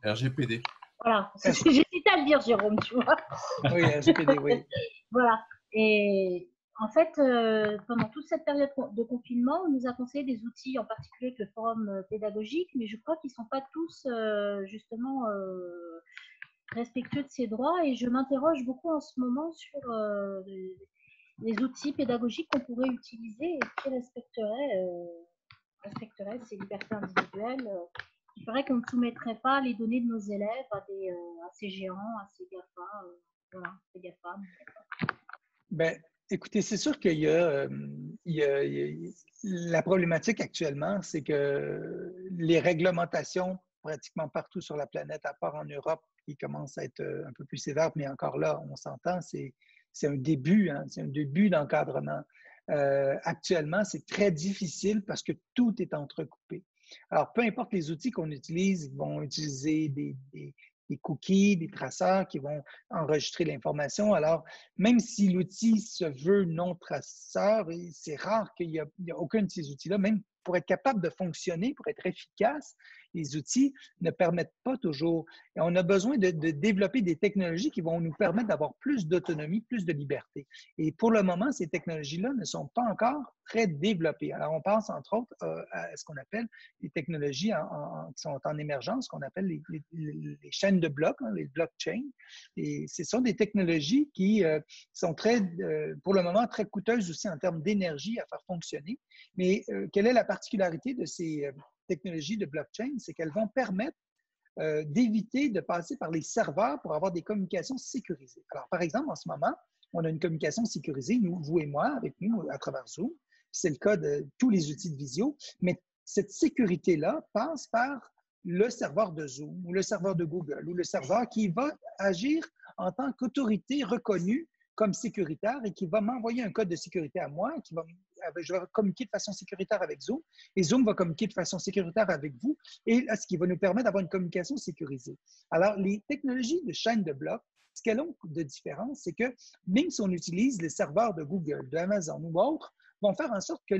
RGPD. Voilà, j'hésite à le dire, Jérôme, tu vois. Oui, RGPD, oui. Voilà. Et en fait, pendant toute cette période de confinement, on nous a conseillé des outils, en particulier le forum pédagogique, mais je crois qu'ils ne sont pas tous justement respectueux de ces droits. Et je m'interroge beaucoup en ce moment sur les outils pédagogiques qu'on pourrait utiliser et qui respecteraient ces libertés individuelles. Il paraît qu'on ne soumettrait pas les données de nos élèves à ces géants, à ces GAFA. Voilà, ces GAFA. Bien, écoutez, c'est sûr qu'il y a la problématique actuellement, c'est que les réglementations pratiquement partout sur la planète, à part en Europe, qui commencent à être un peu plus sévères, mais encore là, on s'entend, c'est un début, hein, c'est un début d'encadrement. Actuellement, c'est très difficile parce que tout est entrecoupé. Alors, peu importe les outils qu'on utilise, ils vont utiliser des cookies, des traceurs qui vont enregistrer l'information. Alors, même si l'outil se veut non traceur, c'est rare qu'il n'y a aucun de ces outils-là, même pour être capable de fonctionner, pour être efficace, les outils ne permettent pas toujours. Et on a besoin de développer des technologies qui vont nous permettre d'avoir plus d'autonomie, plus de liberté. Et pour le moment, ces technologies-là ne sont pas encore très développées. Alors, on pense entre autres à ce qu'on appelle les technologies qui sont en émergence, qu'on appelle les chaînes de blocs, hein, les blockchains. Et ce sont des technologies qui sont pour le moment, très coûteuses aussi en termes d'énergie à faire fonctionner. Mais quelle est la particularité de ces technologies de blockchain? C'est qu'elles vont permettre d'éviter de passer par les serveurs pour avoir des communications sécurisées. Alors, par exemple, en ce moment, on a une communication sécurisée, nous, vous et moi, avec nous, à travers Zoom. C'est le cas de tous les outils de visio, mais cette sécurité-là passe par le serveur de Zoom ou le serveur de Google ou le serveur qui va agir en tant qu'autorité reconnue comme sécuritaire et qui va m'envoyer un code de sécurité à moi, je vais communiquer de façon sécuritaire avec Zoom et Zoom va communiquer de façon sécuritaire avec vous et ce qui va nous permettre d'avoir une communication sécurisée. Alors, les technologies de chaîne de blocs, ce qu'elles ont de différence, c'est que même si on utilise les serveurs de Google, de Amazon ou autres, vont faire en sorte que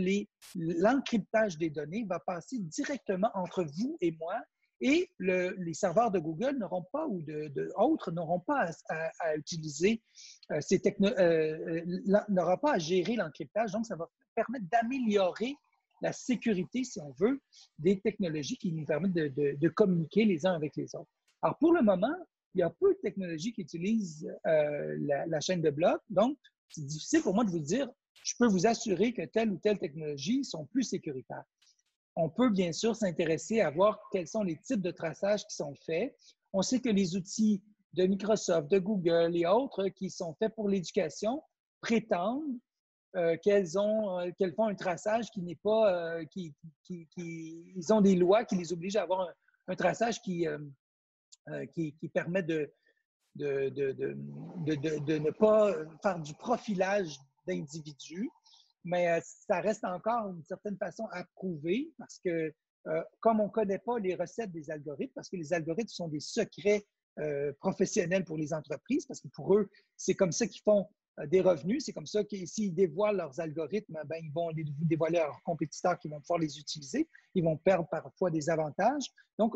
l'encryptage des données va passer directement entre vous et moi et les serveurs de Google n'auront pas ou d'autres n'auront pas à utiliser n'aura pas à gérer l'encryptage. Donc, ça va permettre d'améliorer la sécurité, si on veut, des technologies qui nous permettent de communiquer les uns avec les autres. Alors, pour le moment, il y a peu de technologies qui utilisent la chaîne de blocs. Donc, c'est difficile pour moi de vous dire, je peux vous assurer que telle ou telle technologie sont plus sécuritaires. On peut bien sûr s'intéresser à voir quels sont les types de traçage qui sont faits. On sait que les outils de Microsoft, de Google et autres qui sont faits pour l'éducation prétendent qu'elles font un traçage qui n'est pas… ils ont des lois qui les obligent à avoir un traçage qui permet de ne pas faire du profilage d'individus. Mais ça reste encore d'une certaine façon à prouver parce que comme on ne connaît pas les recettes des algorithmes, parce que les algorithmes sont des secrets professionnels pour les entreprises, parce que pour eux, c'est comme ça qu'ils font des revenus, c'est comme ça que s'ils dévoilent leurs algorithmes, ben, ils vont les dévoiler à leurs compétiteurs qui vont pouvoir les utiliser, ils vont perdre parfois des avantages. Donc,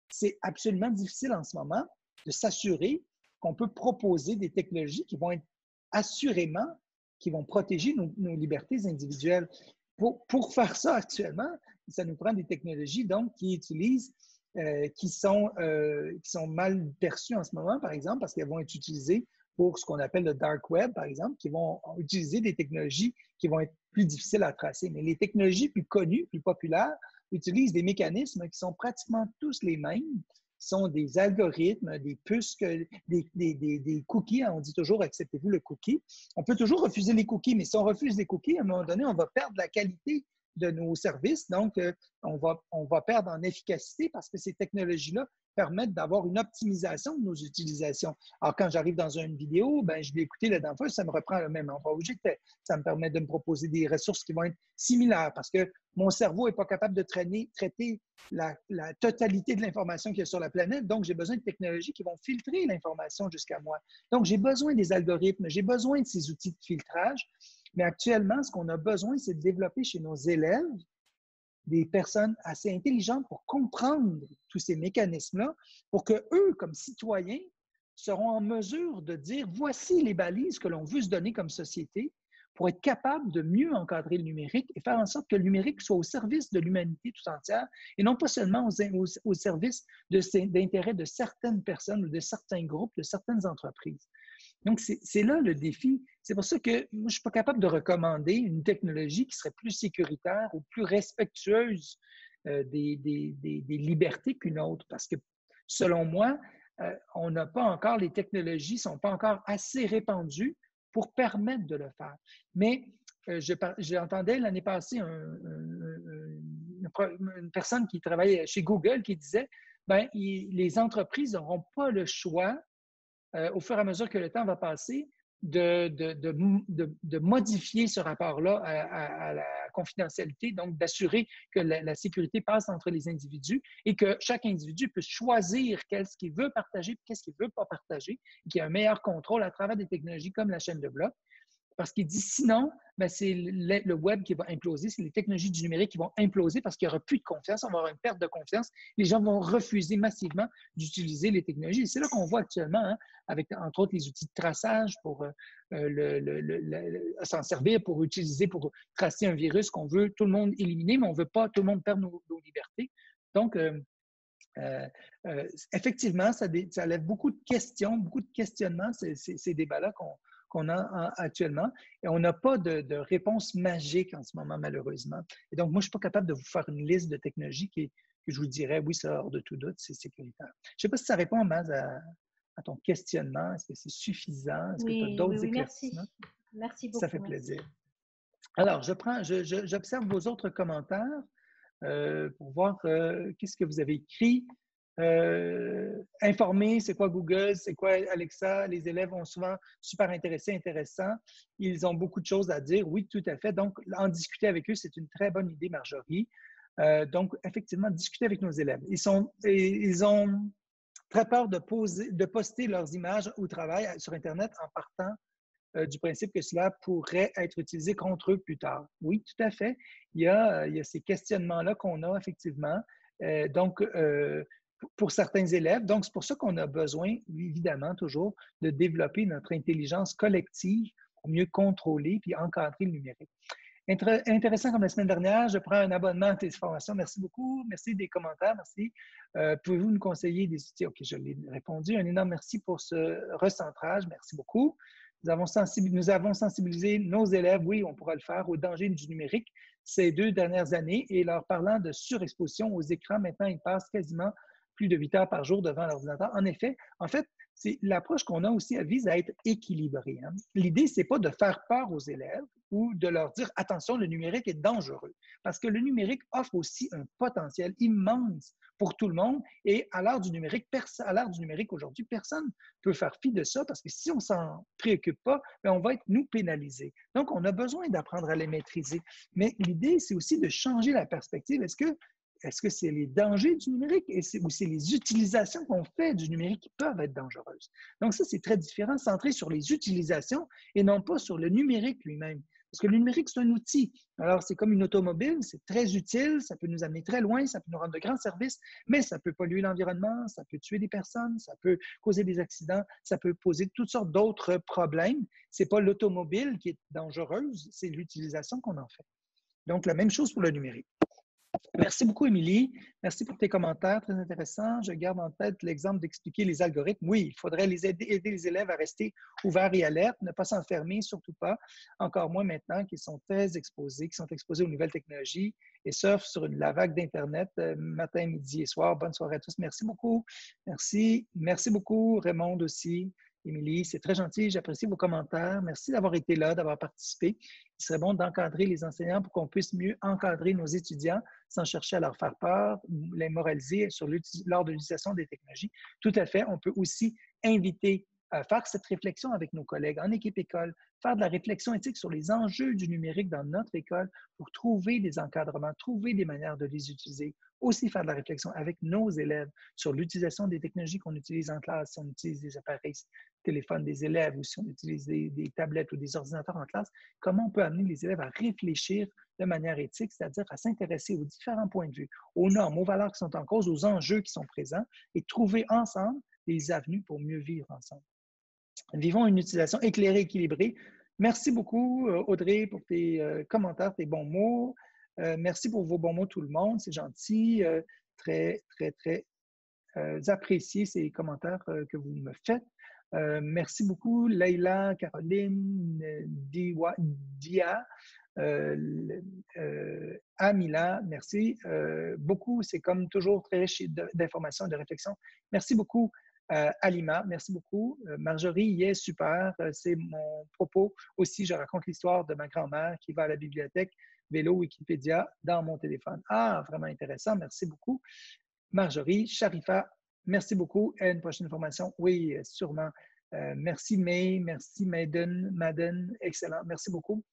c'est absolument difficile en ce moment de s'assurer qu'on peut proposer des technologies qui vont être assurément qui vont protéger nos libertés individuelles. Pour faire ça actuellement, ça nous prend des technologies donc qui utilisent, qui sont mal perçues en ce moment, par exemple, parce qu'elles vont être utilisées pour ce qu'on appelle le dark web, par exemple, qui vont utiliser des technologies qui vont être plus difficiles à tracer. Mais les technologies plus connues, plus populaires, utilisent des mécanismes qui sont pratiquement tous les mêmes, sont des algorithmes, des puces, des cookies. On dit toujours, acceptez-vous le cookie. On peut toujours refuser les cookies, mais si on refuse les cookies, à un moment donné, on va perdre la qualité de nos services. Donc, on va perdre en efficacité parce que ces technologies-là permettre d'avoir une optimisation de nos utilisations. Alors, quand j'arrive dans une vidéo, ben, je vais écouter la dernière fois, ça me reprend le même endroit où j'étais. Ça me permet de me proposer des ressources qui vont être similaires parce que mon cerveau n'est pas capable de traiter la totalité de l'information qu'il y a sur la planète. Donc, j'ai besoin de technologies qui vont filtrer l'information jusqu'à moi. Donc, j'ai besoin des algorithmes, j'ai besoin de ces outils de filtrage. Mais actuellement, ce qu'on a besoin, c'est de développer chez nos élèves des personnes assez intelligentes pour comprendre tous ces mécanismes-là, pour que eux, comme citoyens, seront en mesure de dire voici les balises que l'on veut se donner comme société pour être capable de mieux encadrer le numérique et faire en sorte que le numérique soit au service de l'humanité tout entière et non pas seulement au service d'intérêts de certaines personnes ou de certains groupes, de certaines entreprises. Donc, c'est là le défi. C'est pour ça que moi, je ne suis pas capable de recommander une technologie qui serait plus sécuritaire ou plus respectueuse des libertés qu'une autre. Parce que, selon moi, on n'a pas encore, les technologies ne sont pas encore assez répandues pour permettre de le faire. Mais j'entendais l'année passée une personne qui travaillait chez Google qui disait, ben, les entreprises n'auront pas le choix au fur et à mesure que le temps va passer, de modifier ce rapport-là à la confidentialité, donc d'assurer que la sécurité passe entre les individus et que chaque individu puisse choisir qu'est-ce qu'il veut partager et qu'est-ce qu'il ne veut pas partager, et qu'il y ait un meilleur contrôle à travers des technologies comme la chaîne de blocs. Parce qu'il dit sinon, ben c'est le web qui va imploser, c'est les technologies du numérique qui vont imploser parce qu'il n'y aura plus de confiance, on va avoir une perte de confiance. Les gens vont refuser massivement d'utiliser les technologies. Et c'est là qu'on voit actuellement, hein, avec entre autres les outils de traçage pour s'en servir, pour utiliser, pour tracer un virus qu'on veut tout le monde éliminer, mais on ne veut pas tout le monde perdre nos libertés. Donc, effectivement, ça lève beaucoup de questions, beaucoup de questionnements, ces débats-là qu'on a actuellement. Et on n'a pas de réponse magique en ce moment, malheureusement. Et donc, moi, je ne suis pas capable de vous faire une liste de technologies que je vous dirais, oui, ça, hors de tout doute, c'est sécuritaire. Je ne sais pas si ça répond, Maz, à ton questionnement. Est-ce que c'est suffisant? Est-ce que tu as d'autres éclaircissements? Merci beaucoup. Ça fait plaisir. Alors, j'observe vos autres commentaires pour voir qu'est-ce que vous avez écrit. Informer, c'est quoi Google, c'est quoi Alexa. Les élèves sont souvent super intéressants. Ils ont beaucoup de choses à dire. Oui, tout à fait. Donc, en discuter avec eux, c'est une très bonne idée, Marjorie. Donc, effectivement, discuter avec nos élèves. Ils ont très peur de poster leurs images au travail sur Internet en partant du principe que cela pourrait être utilisé contre eux plus tard. Oui, tout à fait. Il y a ces questionnements-là qu'on a effectivement. Donc, pour certains élèves. Donc, c'est pour ça qu'on a besoin, évidemment, toujours de développer notre intelligence collective pour mieux contrôler puis encadrer le numérique. Intéressant comme la semaine dernière, je prends un abonnement à tes formations. Merci beaucoup. Merci des commentaires. Merci. Pouvez-vous nous conseiller des outils? OK, je l'ai répondu. Un énorme merci pour ce recentrage. Merci beaucoup. Nous avons sensibilisé nos élèves, oui, on pourra le faire, au danger du numérique ces 2 dernières années et leur parlant de surexposition aux écrans. Maintenant, ils passent quasiment plus de 8 heures par jour devant l'ordinateur. En effet, c'est l'approche qu'on a aussi, elle vise à être équilibrée. Hein. L'idée, ce n'est pas de faire peur aux élèves ou de leur dire « attention, le numérique est dangereux ». Parce que le numérique offre aussi un potentiel immense pour tout le monde. Et à l'ère du numérique aujourd'hui, personne ne peut faire fi de ça parce que si on ne s'en préoccupe pas, bien, on va être, nous, pénalisés. Donc, on a besoin d'apprendre à les maîtriser. Mais l'idée, c'est aussi de changer la perspective. Est-ce que c'est les dangers du numérique ou c'est les utilisations qu'on fait du numérique qui peuvent être dangereuses? Donc ça, c'est très différent, centré sur les utilisations et non pas sur le numérique lui-même. Parce que le numérique, c'est un outil. Alors, c'est comme une automobile, c'est très utile, ça peut nous amener très loin, ça peut nous rendre de grands services, mais ça peut polluer l'environnement, ça peut tuer des personnes, ça peut causer des accidents, ça peut poser toutes sortes d'autres problèmes. Ce n'est pas l'automobile qui est dangereuse, c'est l'utilisation qu'on en fait. Donc, la même chose pour le numérique. Merci beaucoup, Émilie. Merci pour tes commentaires, très intéressants. Je garde en tête l'exemple d'expliquer les algorithmes. Oui, il faudrait aider les élèves à rester ouverts et alertes, ne pas s'enfermer, surtout pas, encore moins maintenant qu'ils sont très exposés, qu'ils sont exposés aux nouvelles technologies et surfent sur la vague d'Internet matin, midi et soir. Bonne soirée à tous. Merci beaucoup. Merci. Merci beaucoup, Raymond aussi. Émilie, c'est très gentil. J'apprécie vos commentaires. Merci d'avoir été là, d'avoir participé. Il serait bon d'encadrer les enseignants pour qu'on puisse mieux encadrer nos étudiants sans chercher à leur faire peur, les moraliser lors de l'utilisation des technologies. Tout à fait. On peut aussi inviter à faire cette réflexion avec nos collègues en équipe école, faire de la réflexion éthique sur les enjeux du numérique dans notre école pour trouver des encadrements, trouver des manières de les utiliser. Aussi faire de la réflexion avec nos élèves sur l'utilisation des technologies qu'on utilise en classe, si on utilise des appareils téléphones des élèves ou si on utilise des tablettes ou des ordinateurs en classe, comment on peut amener les élèves à réfléchir de manière éthique, c'est-à-dire à s'intéresser aux différents points de vue, aux normes, aux valeurs qui sont en cause, aux enjeux qui sont présents et trouver ensemble des avenues pour mieux vivre ensemble. Vivons une utilisation éclairée, équilibrée. Merci beaucoup, Audrey, pour tes commentaires, tes bons mots. Merci pour vos bons mots, tout le monde. C'est gentil. Très, très, très apprécié ces commentaires que vous me faites. Merci beaucoup, Leïla, Caroline, Dia, Amila. Merci beaucoup. C'est comme toujours très riche d'informations et de réflexions. Merci beaucoup. Alima, merci beaucoup. Marjorie, yes, super. C'est mon propos aussi. Je raconte l'histoire de ma grand-mère qui va à la bibliothèque, vélo, Wikipédia, dans mon téléphone. Ah, vraiment intéressant. Merci beaucoup. Marjorie, Sharifa, merci beaucoup. Et une prochaine formation, oui, sûrement. Merci May, merci Madden, excellent. Merci beaucoup.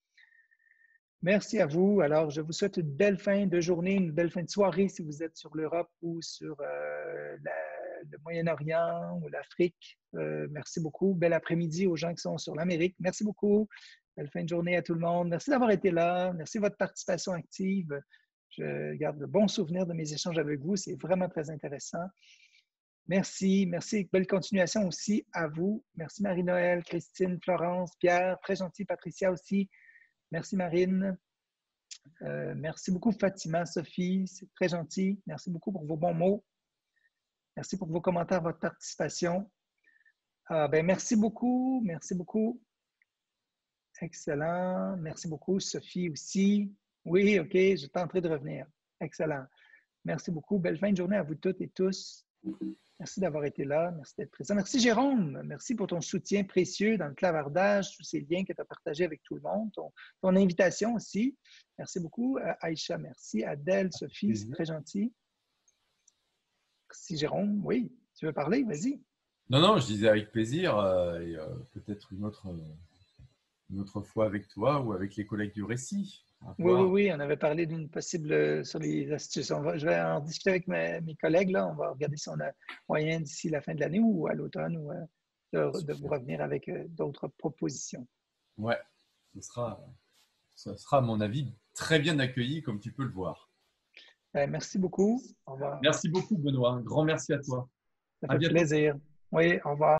Merci à vous. Alors, je vous souhaite une belle fin de journée, une belle fin de soirée si vous êtes sur l'Europe ou sur le Moyen-Orient ou l'Afrique. Merci beaucoup. Bel après-midi aux gens qui sont sur l'Amérique. Merci beaucoup. Belle fin de journée à tout le monde. Merci d'avoir été là. Merci de votre participation active. Je garde de bons souvenirs de mes échanges avec vous. C'est vraiment très intéressant. Merci. Merci. Belle continuation aussi à vous. Merci Marie-Noël, Christine, Florence, Pierre. Très gentil. Patricia aussi. Merci Marine. Merci beaucoup Fatima, Sophie. C'est très gentil. Merci beaucoup pour vos bons mots. Merci pour vos commentaires, votre participation. Merci beaucoup. Merci beaucoup. Excellent. Merci beaucoup Sophie aussi. Oui, OK, je tenterai de revenir. Excellent. Merci beaucoup. Belle fin de journée à vous toutes et tous. Merci d'avoir été là. Merci d'être présent. Merci Jérôme. Merci pour ton soutien précieux dans le clavardage, tous ces liens que tu as partagés avec tout le monde, ton invitation aussi. Merci beaucoup. Aïcha, merci. Adèle, Sophie, c'est très gentil. Merci Jérôme. Oui, tu veux parler? Vas-y. Non, je disais avec plaisir et peut-être une autre fois avec toi ou avec les collègues du récit. Oui, on avait parlé d'une possible sur les astuces. Je vais en discuter avec mes collègues. Là. On va regarder si on a moyen d'ici la fin de l'année ou à l'automne ou de vous revenir avec d'autres propositions. Ouais, ça sera à mon avis très bien accueilli comme tu peux le voir. Merci beaucoup. Au revoir. Merci beaucoup Benoît. Un grand merci à toi. Ça fait plaisir. Oui, au revoir.